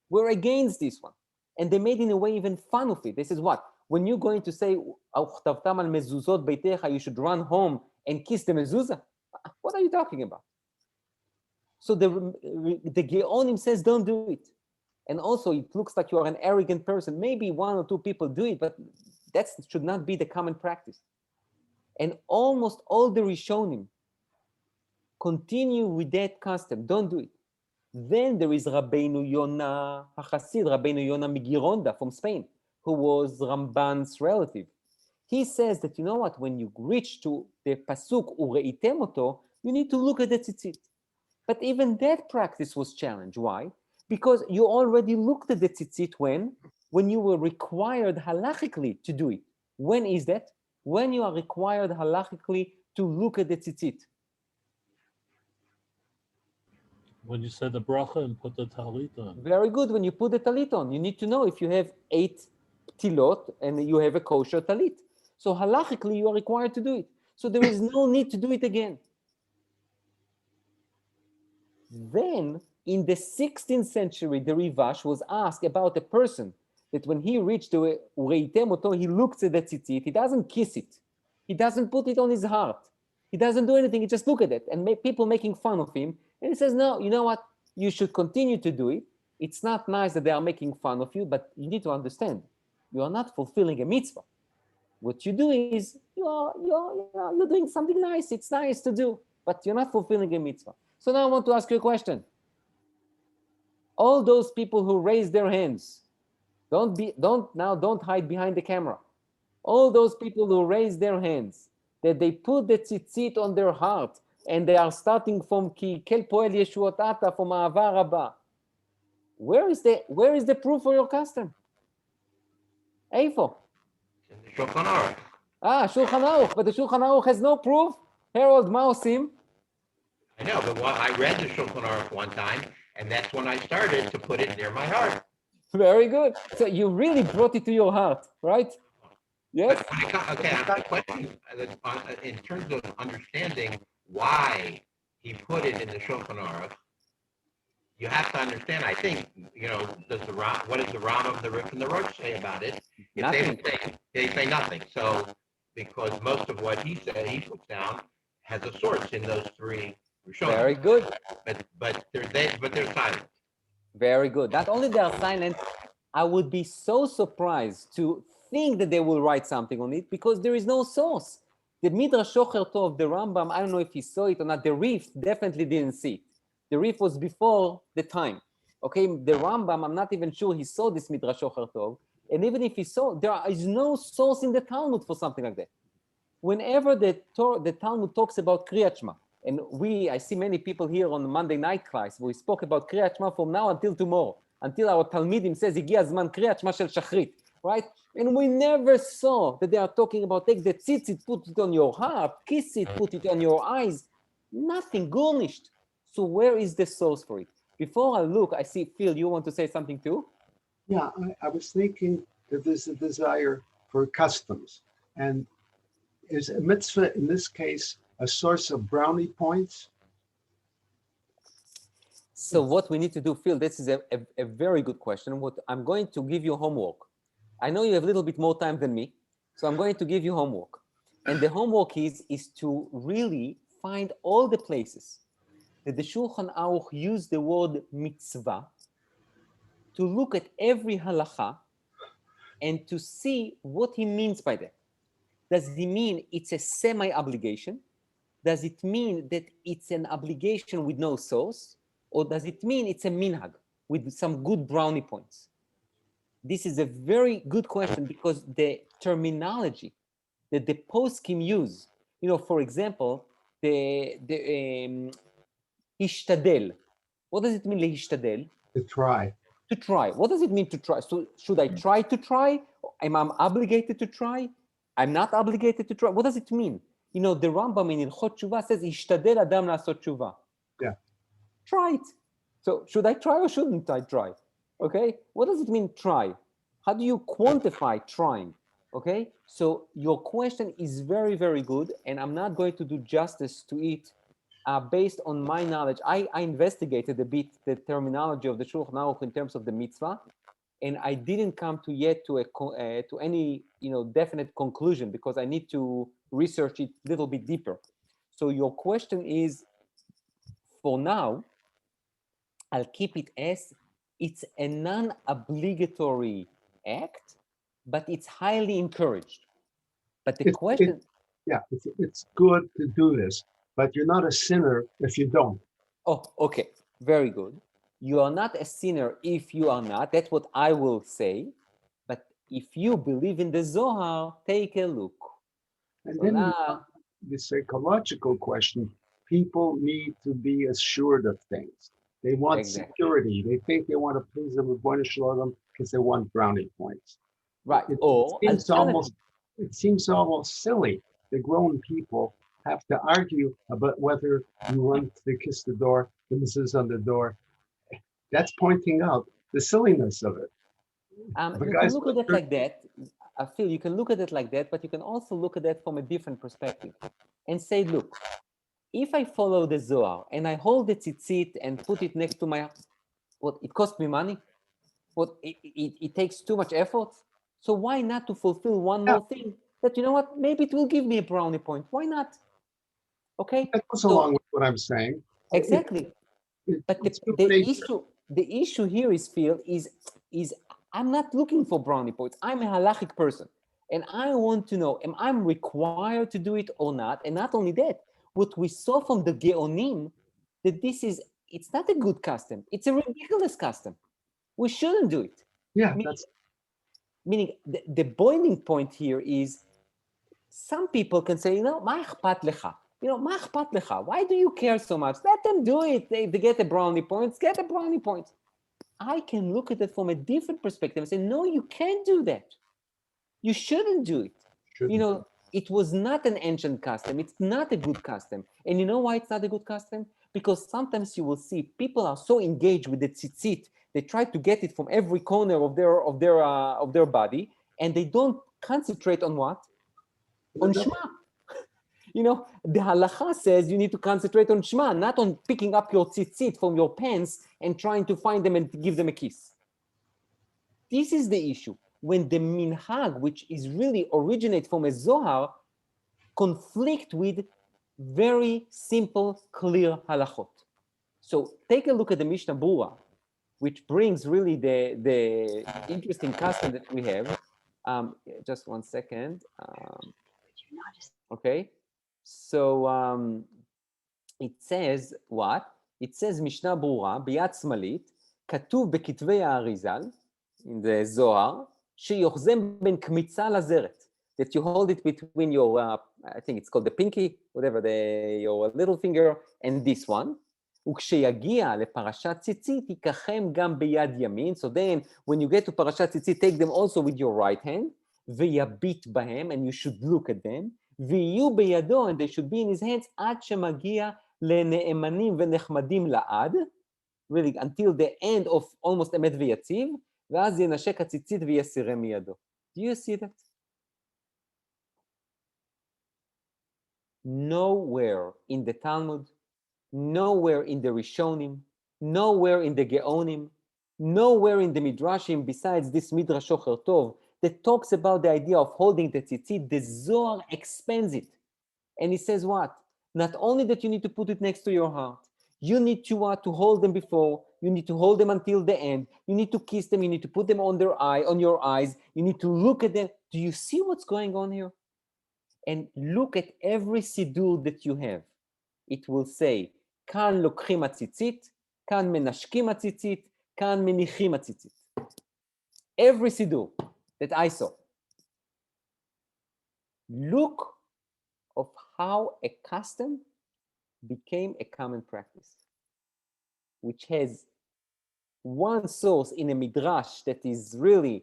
were against this one, and they made in a way even fun of it. They says what? When you're going to say, "Uchtavtam al mezuzot beitecha," you should run home and kiss the mezuzah. What are you talking about? So the Geonim says, don't do it. And also, it looks like you are an arrogant person. Maybe one or two people do it, but that should not be the common practice. And almost all the Rishonim continue with that custom. Don't do it. Then there is Rabbeinu Yonah HaChasid, Rabbeinu Yonah Migironda from Spain, who was Ramban's relative. He says that, you know what, when you reach to the pasuk ureitem oto, you need to look at the tzitzit. But even that practice was challenged. Why? Because you already looked at the tzitzit when you were required halachically to do it. When is that? When you are required halachically to look at the tzitzit. When you said the bracha and put the talit on. Very good. When you put the talit on, you need to know if you have 8 tilot and you have a kosher talit. So halachically, you are required to do it. So there is no need to do it again. Then, in the 16th century, the Rivash was asked about a person that when he reached to Ureitem oto, he looks at the tzitzit, he doesn't kiss it. He doesn't put it on his heart. He doesn't do anything, he just look at it and make people making fun of him. And he says, no, you know what? You should continue to do it. It's not nice that they are making fun of you, but you need to understand, you are not fulfilling a mitzvah. What you do is, you're doing something nice. It's nice to do, but you're not fulfilling a mitzvah. So now I want to ask you a question. All those people who raise their hands, don't hide behind the camera. All those people who raise their hands, that they put the tzitzit on their heart, and they are starting from ki kel poel yeshuotata, from Ahava Rabbah. Where is the proof for your custom? Eifo? In the Shulchan Aruch. Shulchan Aruch, but the Shulchan Aruch has no proof. Harold Mausim. I know, but I read the Shulchan Aruch one time, and that's when I started to put it near my heart. Very good. So you really brought it to your heart, right? Yes. Okay, I have a question in terms of understanding why he put it in the Shulchan Aruch. You have to understand, I think, what does the Ram of the Rif and the Rosh say about it? Nothing. They say nothing. So, because most of what he puts down has a source in those 3 Rishonim. Very good. But they're silent. Very good. Not only they are silent, I would be so surprised to think that they will write something on it because there is no source. The Midrash Shocher Tov, the Rambam, I don't know if he saw it or not. The Rif definitely didn't see it. The Rif was before the time. Okay, the Rambam, I'm not even sure he saw this Midrash Shocher Tov. And even if he saw, there is no source in the Talmud for something like that. Whenever the Talmud talks about Kriyat Shema, and I see many people here on the Monday night class, we spoke about Kriyat Shema from now until tomorrow, until our Talmidim says, Igi Azman Kriyat Shema Shel Shachrit, right? And we never saw that they are talking about take the tzitzit, put it on your heart, kiss it, put it on your eyes. Nothing, garnished. So where is the source for it? Before I look, I see, Phil, you want to say something too? Yeah, I was thinking that there's a desire for customs. And is a mitzvah, in this case, a source of brownie points? So what we need to do, Phil, this is a very good question. What I'm going to give you homework. I know you have a little bit more time than me, so I'm going to give you homework. And the homework is to really find all the places that the Shulchan Aruch used the word mitzvah, to look at every halakha and to see what he means by that. Does he mean it's a semi-obligation? Does it mean that it's an obligation with no source? Or does it mean it's a minhag with some good brownie points? This is a very good question because the terminology that the poskim use, for example, the hishtadel. What does it mean, lehishtadel? To try. To try. What does it mean to try? So should I try to try? Am I obligated to try? I'm not obligated to try. What does it mean? The Rambam in Ilchot Tshuva says, "Ishtadel adam la'asot tshuva." Yeah. Try it. So should I try or shouldn't I try? Okay. What does it mean try? How do you quantify trying? Okay. So your question is very, very good, and I'm not going to do justice to it based on my knowledge. I investigated a bit the terminology of the Shulchan Aruch in terms of the mitzvah, and I didn't come to any definite conclusion because I need to research it a little bit deeper. So your question is, for now, I'll keep it as it's a non-obligatory act, but it's highly encouraged. But the question... It's good to do this, but you're not a sinner if you don't. Oh, okay. Very good. You are not a sinner if you are not. That's what I will say. But if you believe in the Zohar, take a look. And So then now, the psychological question, people need to be assured of things. They want Exactly. security. They think they want to please them with one them because they want brownie points. right, It or seems alternative. almost silly. The grown people have to argue about whether you want to kiss the door, the missus on the door. That's pointing out the silliness of it. If a You can guy's look at it like that. I feel you can look at it like that, but you can also look at that from a different perspective and say, look, if I follow the Zohar and I hold the tzitzit and put it next to my, what, it costs me money? What, it takes too much effort? So why not to fulfill one Yeah. more thing that, you know what, maybe it will give me a brownie point. Why not? Okay. That goes So along with what I'm saying. exactly. But It's human the nature. issue here is, Phil, is I'm not looking for brownie points. I'm a halachic person. And I want to know, am I required to do it or not? And not only that, what we saw from the Geonim, that it's not a good custom. It's a ridiculous custom. We shouldn't do it. Yeah, Meaning the boiling point here is some people can say, מה אכפת לך? מה אכפת לך? Why do you care so much? Let them do it. They get the brownie points, get the brownie points. I can look at it from a different perspective and say, no, you can't do that. You shouldn't do it. It was not an ancient custom. It's not a good custom. And you know why it's not a good custom? Because sometimes you will see people are so engaged with the tzitzit, they try to get it from every corner of their body, and they don't concentrate on what? On Shema. The halakha says you need to concentrate on Shema, not on picking up your tzitzit from your pants and trying to find them and give them a kiss. This is the issue. When the minhag, which is really originate from a Zohar, conflict with very simple, clear halachot. So take a look at the Mishnah Berurah, which brings really the interesting custom that we have. Just one second. Okay. So it says what? It says Mishnah Berurah, ביד שמאלית, כתוב בכתבי האריזל, in the Zohar, שיוחזם בין קמיצה לזרת. That you hold it between your, I think it's called the pinky, whatever, your little finger, and this one. וכשיגיע לפרשת ציצית, ייקחם גם ביד ימין. So then, when you get to פרשת ציצית, take them also with your right hand, ויביט בהם, and you should look at them, ויהיו בידו, and they should be in his hands, עד שמגיע לנאמנים ונחמדים לעד, really, until the end of almost אמת ויציב, ואז ינשק הציצית ויסירה מידו. Do you see that? Nowhere in the Talmud, nowhere in the Rishonim, nowhere in the Geonim, nowhere in the Midrashim besides this Midrash Shocher Tov that talks about the idea of holding the tzitzit. The Zohar expands it. And he says what? Not only that you need to put it next to your heart, you need to hold them before, you need to hold them until the end, you need to kiss them, you need to put them on your eyes, you need to look at them. Do you see what's going on here? And look at every sidur that you have. It will say, כאן לוקחים הציצית, כאן מנשקים הציצית, כאן מניחים הציצית. Every sidur that I saw. Look of how a custom became a common practice, which has one source in a midrash that is really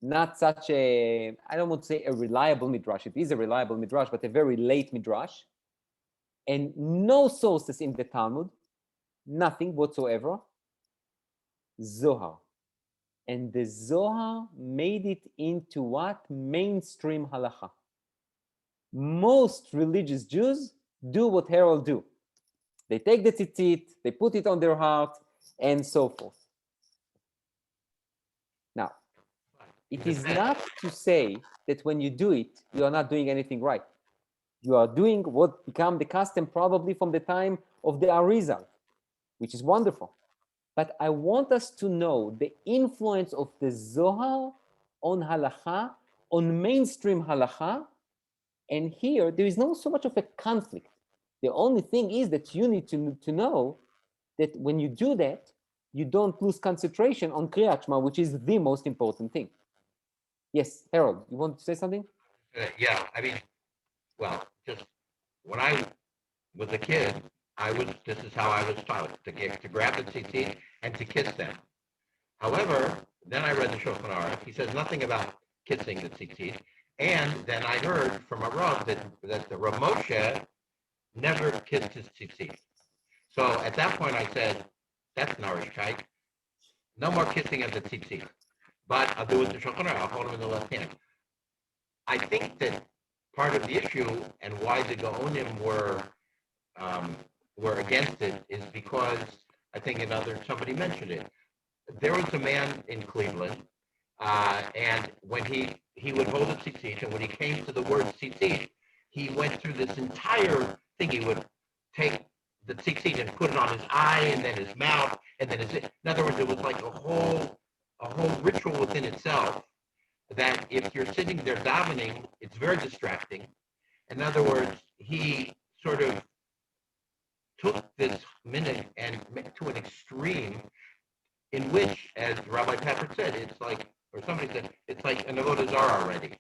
not such a, I don't want to say a reliable midrash. It is a reliable midrash, but a very late midrash. And no sources in the Talmud, nothing whatsoever. Zohar. And the Zohar made it into what? Mainstream halakha. Most religious Jews do what Harold do. They take the tzitzit, they put it on their heart, and so forth. Now, it is not to say that when you do it, you are not doing anything right. You are doing what became the custom probably from the time of the Arizal, which is wonderful. But I want us to know the influence of the Zohar on halakha, on mainstream halakha, and here there is not so much of a conflict. The only thing is that you need to know that when you do that, you don't lose concentration on Kriyat Shema, which is the most important thing. Yes, Harold, you want to say something? Yeah, I mean, well, just when I was a kid, this is how I was taught, to grab the tzitzit and to kiss them. However, then I read the Shulchan Aruch. He says nothing about kissing the tzitzit. And then I heard from a Rav that the Rav Moshe never kissed his tzitzit. So at that point I said, that's Narishkeit. No more kissing of the tzitzit. But I'll do it with the Shulchan Aruch. I'll hold him in the left hand. I think that part of the issue and why the Gaonim were against it is because I think somebody mentioned it. There was a man in Cleveland, and when he would hold a tzitzit, and when he came to the word tzitzit, he went through this entire thing. He would take the tzitzit and put it on his eye, and then his mouth, and then in other words, it was like a whole ritual within itself. That if you're sitting there davening, it's very distracting. In other words, he sort of took this minute and to an extreme in which, as Rabbi Pepper said, it's like, or somebody said, it's like an avodah zarah already.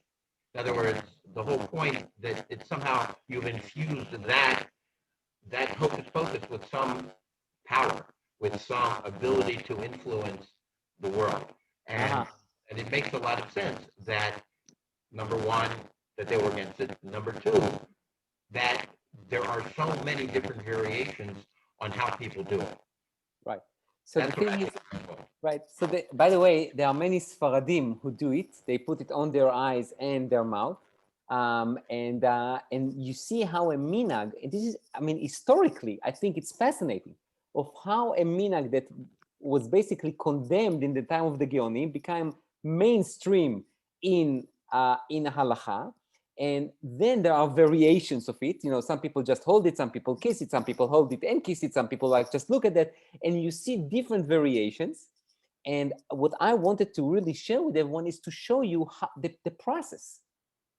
In other words, the whole point that it's somehow you've infused that hocus pocus with some power, with some ability to influence the world. And it makes a lot of sense that, number one, that they were against it. Number two, that there are so many different variations on how people do it. Right. So That's the thing what I is, think. right. So by the way, there are many Sfaradim who do it. They put it on their eyes and their mouth. And you see how a minhag, this is, I mean, historically, I think it's fascinating of how a minhag that was basically condemned in the time of the Geonim became mainstream in halakha. And then there are variations of it. You know, some people just hold it, some people kiss it, some people hold it and kiss it, some people like just look at that, and you see different variations. And what I wanted to really share with everyone is to show you how, the process,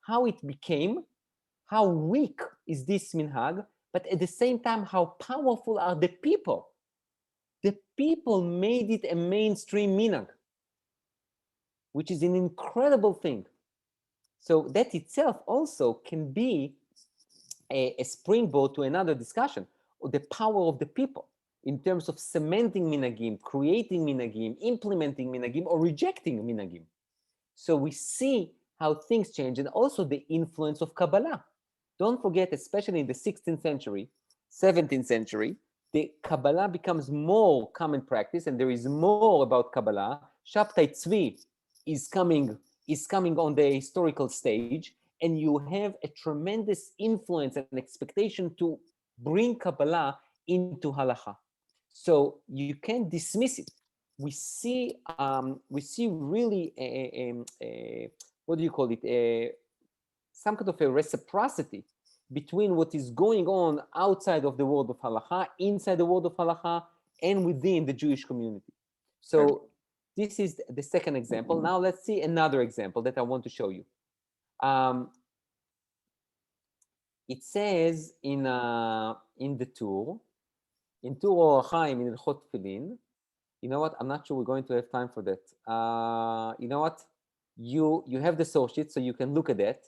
how it became, how weak is this minhag, but at the same time, how powerful are the people. The people made it a mainstream minhag, which is an incredible thing. So that itself also can be a springboard to another discussion of the power of the people in terms of cementing minhagim, creating minhagim, implementing minhagim, or rejecting minhagim. So we see how things change, and also the influence of Kabbalah. Don't forget, especially in the 16th century, 17th century, the Kabbalah becomes more common practice, and there is more about Kabbalah. Shabtai Tzvi is coming on the historical stage, and you have a tremendous influence and expectation to bring Kabbalah into halakha. So you can't dismiss it. We see really what do you call it? Some kind of a reciprocity between what is going on outside of the world of halakha, inside the world of halakha, and within the Jewish community. So this is the second example. Now let's see another example that I want to show you. It says in the Tur, in Tur Or Chaim in Ilchot Tefillin. You know what? I'm not sure we're going to have time for that. You know what? You have the source sheet, so you can look at that.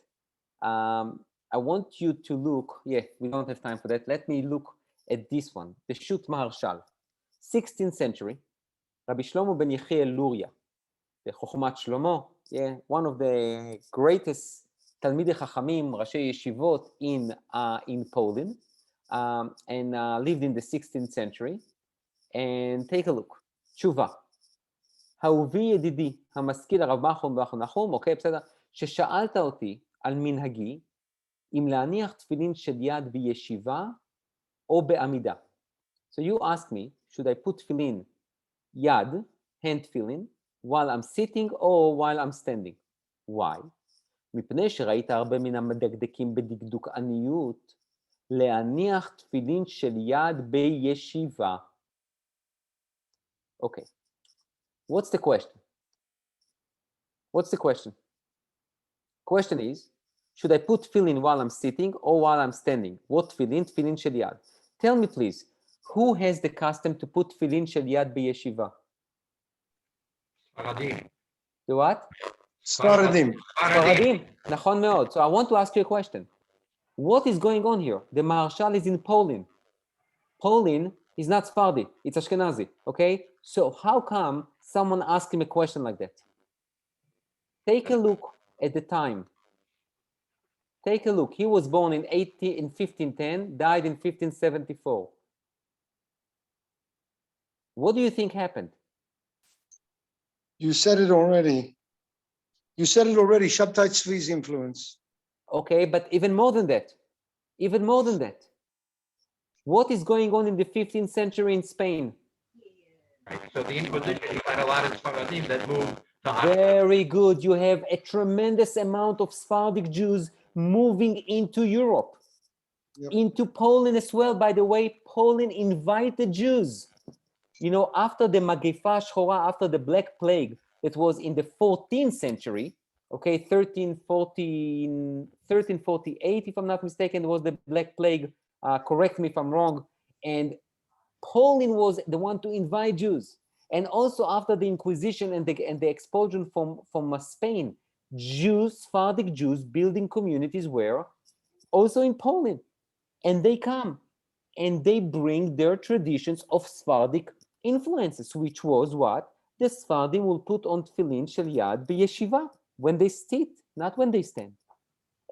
I want you to look. Yeah, we don't have time for that. Let me look at this one, the Shut Maharshal, 16th century. Rabbi Shlomo ben Yechiel Luria, the Chochmat Shlomo, yeah, one of the greatest Talmidei Chachamim, Rashi Yeshivot in Poland, and lived in the 16th century. And take a look. תשובה. אהובי ידידי, המשכיל הרב מחום נחום, אוקיי, בסדר? ששאלת אותי על מנהגי, אם להניח תפילין של יד בישיבה או בעמידה. So you asked me, should I put tefillin yad, hand tefillin, while I'm sitting or while I'm standing? Why? מפני שראית הרבה מן המדקדקים בדקדוק עניות, להניח תפילין של יד בישיבה. Okay. What's the question? What's the question? Question is, should I put tefillin while I'm sitting or while I'm standing? What tefillin? Tefillin shel yad. Tell me, please, who has the custom to put tefillin shel yad b'yeshiva? Sfaradim. The what? Sfaradim. ספרדים, נכון מאוד. So I want to ask you a question. What is going on here? The Maharshal is in Poland. Poland is not Sephardi, it's Ashkenazi, okay? So how come someone asked him a question like that? Take a look at the time. Take a look. He was born in 1510, died in 1574. What do you think happened? You said it already. You said it already. Shabtai Tzvi's influence. Okay, but even more than that. Even more than that. What is going on in the 15th century in Spain? Right. So the Inquisition, you had a lot of Sephardim that moved to Very good. You have a tremendous amount of Sephardic Jews moving into Europe, Yep. into Poland as well. By the way, Poland invited Jews. You know, after the Magefa Shchora, after the Black Plague, that was in the 14th century, okay, 1348, if I'm not mistaken, was the Black Plague. Correct me if I'm wrong. And Poland was the one to invite Jews. And also after the Inquisition and the expulsion from Spain, Jews, Sephardic Jews building communities were also in Poland. And they come and they bring their traditions of Sephardic influences, which was what? The Sephardim will put on tefillin shel yad b'yeshiva, when they sit, not when they stand.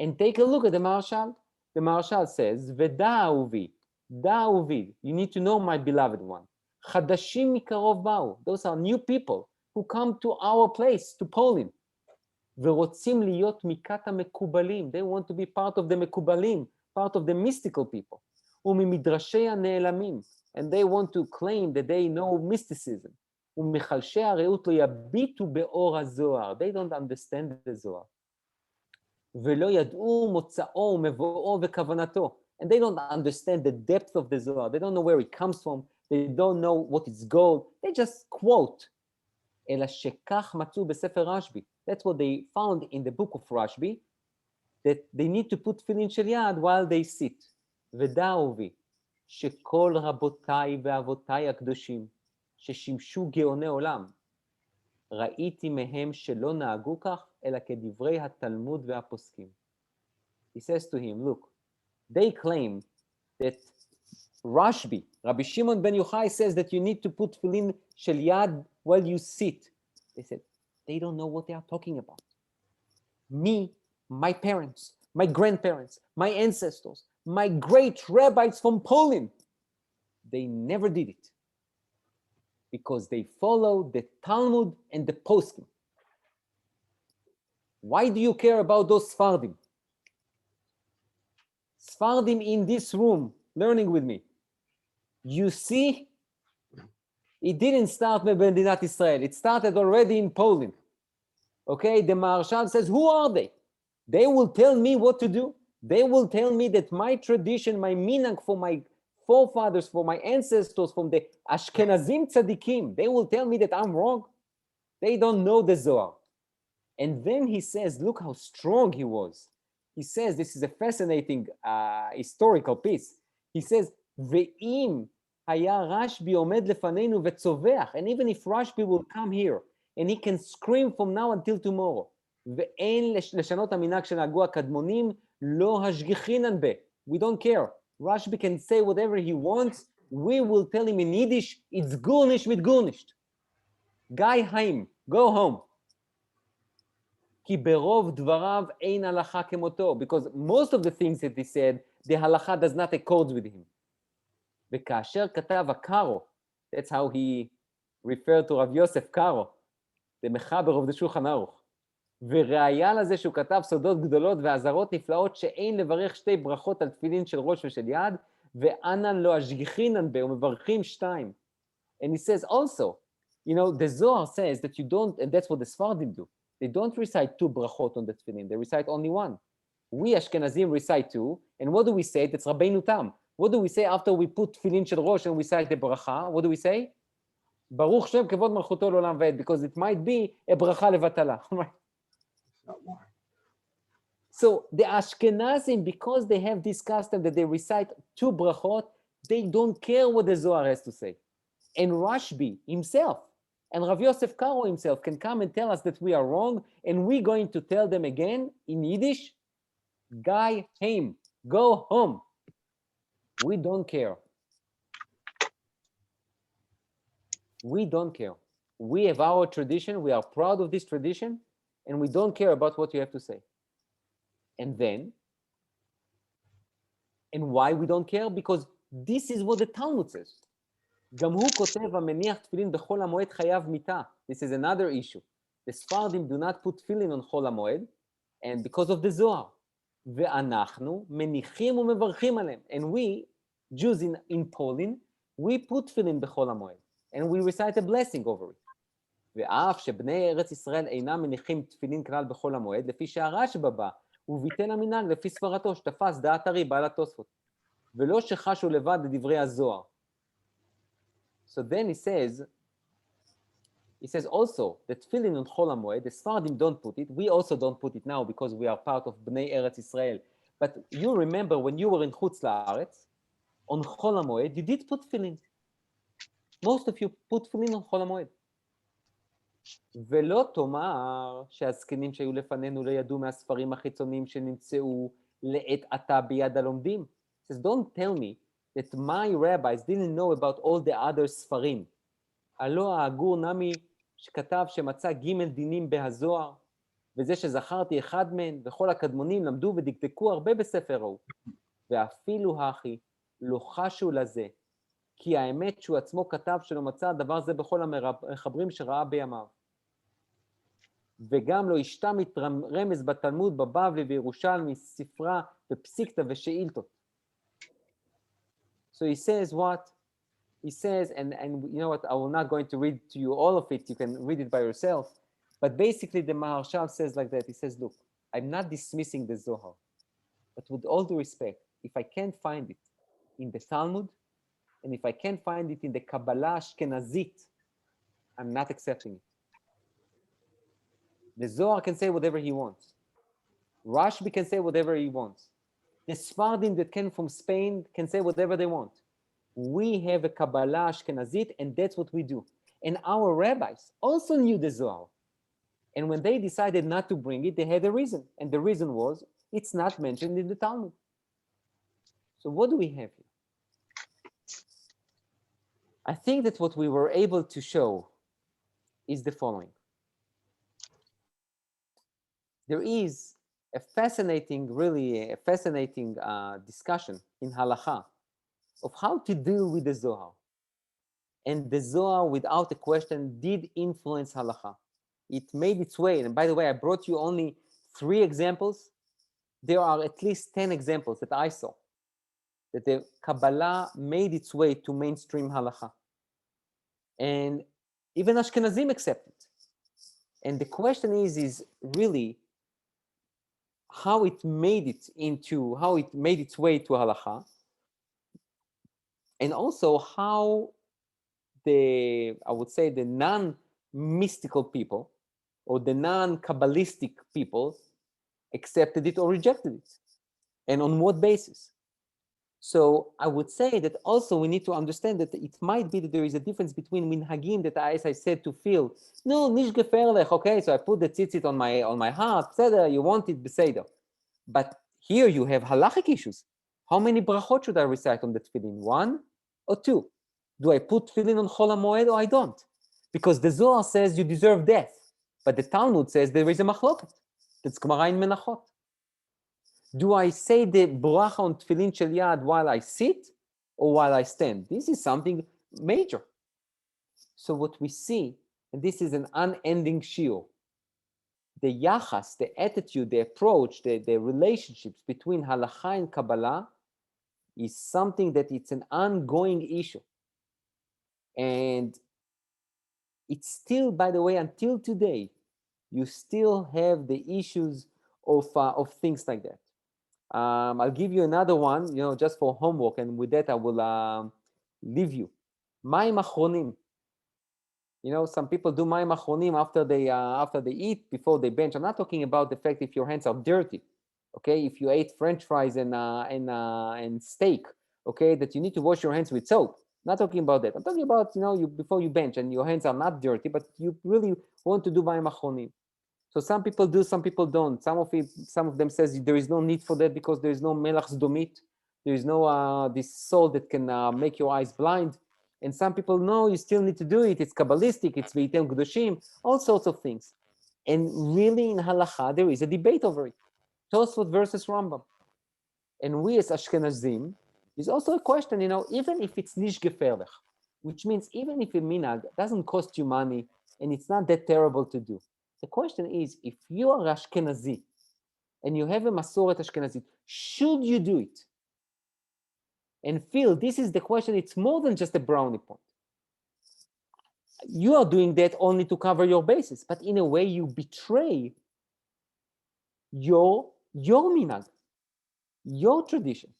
And take a look at the Maharshal. The Maharshal says, V'da ahuvi, da ahuvi, you need to know, my beloved one. Chadashim mikarov ba'u, those are new people who come to our place, to Poland. V'rotzim liyot mikat hamekubalim, they want to be part of the mekubalim, part of the mystical people. Umimidrashei hane'elamim, and they want to claim that they know mysticism. Umechalshei hareut lo yabitu be'or hazohar, they don't understand the Zohar. ולא ידעו מוצאו ומבואו וכוונתו. And they don't understand the depth of the Zohar. They don't know where it comes from. They don't know what its goal. They just quote. אלא שכך מצאו בספר רשב"י. That's what they found in the book of Rashbi, that they need to put tefillin של יד while they sit. ודע אהובי, שכל רבותיי ואבותיי הקדושים, ששימשו גאוני עולם, ראיתי מהם שלא נהגו כך, אלא כדברי התלמוד והפוסקים. He says to him, look, they claim that Rashbi, Rabbi Shimon ben Yochai says that you need to put tefillin shel yad while you sit. They said, they don't know what they are talking about. Me, my parents, my grandparents, my ancestors, my great rabbis from Poland, they never did it. Because they follow the Talmud and the poskim. Why do you care about those Sephardim? Sephardim in this room, learning with me. You see, it didn't start with Medinat Israel. It started already in Poland. Okay, the Maharshal says, who are they? They will tell me what to do. They will tell me that my tradition, my minhag for my forefathers, for my ancestors, from the Ashkenazim tzaddikim, they will tell me that I'm wrong. They don't know the Zohar. And then he says, look how strong he was. He says, this is a fascinating historical piece. He says, Ve'im haya Rashbi omed lefanenu ve'tzoveach. And even if Rashbi will come here, and he can scream from now until tomorrow, Ve'en לשנות המנהג שנהגו הקדמונים, לא השגיחינן בה. We don't care. Rashbi can say whatever he wants. We will tell him in Yiddish, it's gurnish mit gurnisht. Guy Haim, go home. כי ברוב דבריו אין הלכה כמותו. Because most of the things that he said, the halacha does not accord with him. וכאשר כתב הקארו, that's how he referred to Rav Yosef Karo, the מחבר of the Shulchan Aruch. וראיה לזה שהוא כתב סודות גדולות ואזהרות נפלאות שאין לברך שתי ברכות על תפילין של ראש ושל יד, ואנן לא השגיחינן בה ומברכים שתיים. And he says also, you know, the Zohar says that you don't, and that's what the Sephardim do, they don't recite two brachot on the tefillin, they recite only one. We Ashkenazim recite two, and what do we say? That's Rabbeinu Tam. What do we say after we put tefillin shel rosh and we recite the bracha? What do we say? Baruch Shem kevod malchuto l'olam va'ed, because it might be a bracha levatala. So the Ashkenazim, because they have this custom that they recite two brachot, they don't care what the Zohar has to say. And Rashbi himself, And Rav Yosef Karo himself can come and tell us that we are wrong, and we're going to tell them again in Yiddish, Guy Haim, go home. We don't care. We don't care. We have our tradition, we are proud of this tradition, and we don't care about what you have to say. And why we don't care? Because this is what the Talmud says. גם הוא כותב המניח תפילין בחול המועד חייב מיתה. This is another issue. The Sfardim do not put tefillin on חול המועד, and because of the Zohar. ואנחנו מניחים ומברכים עליהם. And we, Jews in Poland, we put tefillin בחול המועד, and we recite a blessing over it. ואף שבני ארץ ישראל אינם מניחים תפילין כלל בחול המועד, לפי שהרשב"א בא, וביטל המנהג לפי סברתו, שתפס דעת הרי בעל התוספות. ולא שחשו לבד לדברי הזוהר. So then he says also that tefillin on Chol HaMoed, the Sfardim don't put it. We also don't put it now because we are part of Bnei Eretz Israel. But you remember when you were in Chutz La'aretz, on Chol HaMoed, you did put tefillin. Most of you put tefillin on Chol HaMoed. ולא תאמר שהזקנים שהיו לפנינו לא ידעו מהספרים החיצוניים שנמצאו לעת עתה ביד הלומדים. He says, don't tell me that my rabbis didn't know about all the other ספרים. הלא האגור נמי שכתב שמצא ג' דינים בהזוהר, וזה שזכרתי אחד מהן, וכל הקדמונים למדו ודקדקו הרבה בספר ההוא. ואפילו האחי לא חשו לזה, כי האמת שהוא עצמו כתב שלא מצא הדבר זה בכל המחברים שראה בימיו. וגם לא השתמט רמז בתלמוד, בבבלי וירושלמי, ספרה ופסיקתא ושאילתות. So he says what? He says, and you know what, I will not going to read to you all of it, you can read it by yourself, but basically the Maharshal says like that, he says, look, I'm not dismissing the Zohar, but with all due respect, if I can't find it in the Talmud, and if I can't find it in the Kabbalah Ashkenazit, I'm not accepting it. The Zohar can say whatever he wants. Rashbi can say whatever he wants. The Sfardim that came from Spain can say whatever they want. We have a Kabbalah Ashkenazit, and that's what we do. And our rabbis also knew the Zohar. And when they decided not to bring it, they had a reason. And the reason was, it's not mentioned in the Talmud. So what do we have here? I think that what we were able to show is the following. There is a fascinating, really a fascinating discussion in halakha of how to deal with the Zohar. And the Zohar, without a question, did influence halakha. It made its way. And by the way, I brought you only 3 examples. There are at least 10 examples that I saw that the Kabbalah made its way to mainstream halakha. And even Ashkenazim accept it. And the question is really how it made its way to halakha, and also how I would say the non-mystical people or the non-Kabbalistic people accepted it or rejected it, and on what basis. So I would say that also we need to understand that it might be that there is a difference between minhagim that, as I said, to feel, no, nish geferlech, okay, so I put the tzitzit on my heart, beseder, you want it, beseder. But here you have halachic issues. How many brachot should I recite on the tefillin? 1 or 2? Do I put tefillin on Chol HaMoed or I don't? Because the Zohar says you deserve death, but the Talmud says there is a machloket. That's Gemara in Menachot. Do I say the bracha on tefillin shel yad while I sit or while I stand? This is something major. So what we see, and this is an unending shiur, the yachas, the attitude, the approach, the relationships between halakha and Kabbalah is something that it's an ongoing issue. And it's still, by the way, until today, you still have the issues of things like that. I'll give you another one, just for homework, and with that I will leave you. Mayim achronim. Some people do mayim achronim after they eat, before they bench. I'm not talking about the fact if your hands are dirty, okay? If you ate French fries and steak, okay, that you need to wash your hands with soap. Not talking about that. I'm talking about, you before you bench and your hands are not dirty, but you really want to do mayim achronim. So some people do, some people don't. Some of them says there is no need for that because there is no melach zdomit. There is no this salt that can make your eyes blind. And some people know you still need to do it. It's Kabbalistic, it's Veitem Kedoshim, all sorts of things. And really in halakha, there is a debate over it. Tosfot versus Rambam. And we as Ashkenazim, is also a question, even if it's nish gefährlich, which means even if a minhag doesn't cost you money and it's not that terrible to do. The question is, if you are Ashkenazi and you have a Masoret Ashkenazi, should you do it? And Phil, this is the question. It's more than just a brownie point. You are doing that only to cover your bases, but in a way you betray your minhag, your tradition.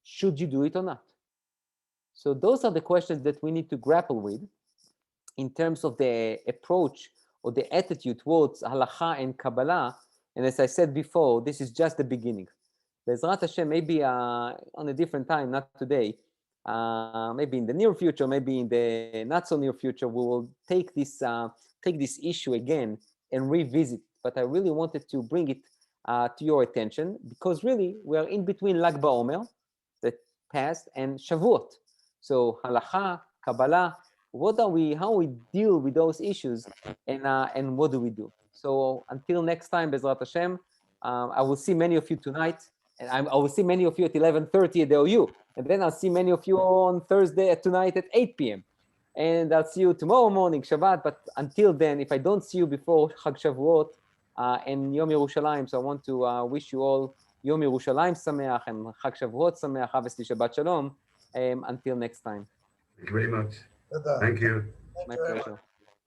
Should you do it or not? So those are the questions that we need to grapple with in terms of the approach or the attitude towards halakha and Kabbalah. And as I said before, this is just the beginning. Be'ezrat Hashem, maybe on a different time, not today, maybe in the near future, maybe in the not so near future, we will take this issue again and revisit. But I really wanted to bring it to your attention because really we are in between Lag BaOmer, that passed, and Shavuot. So halakha, Kabbalah, how we deal with those issues, and what do we do? So until next time, Be'ezrat Hashem, I will see many of you tonight. And I will see many of you at 11:30 at the OU. And then I'll see many of you on Thursday tonight at 8 p.m. And I'll see you tomorrow morning, Shabbat. But until then, if I don't see you before Chag Shavuot and Yom Yerushalayim, so I want to wish you all Yom Yerushalayim Sameach and Chag Shavuot Sameach, obviously Shabbat Shalom. Until next time. Thank you very much. Tada. Thank you. My pleasure.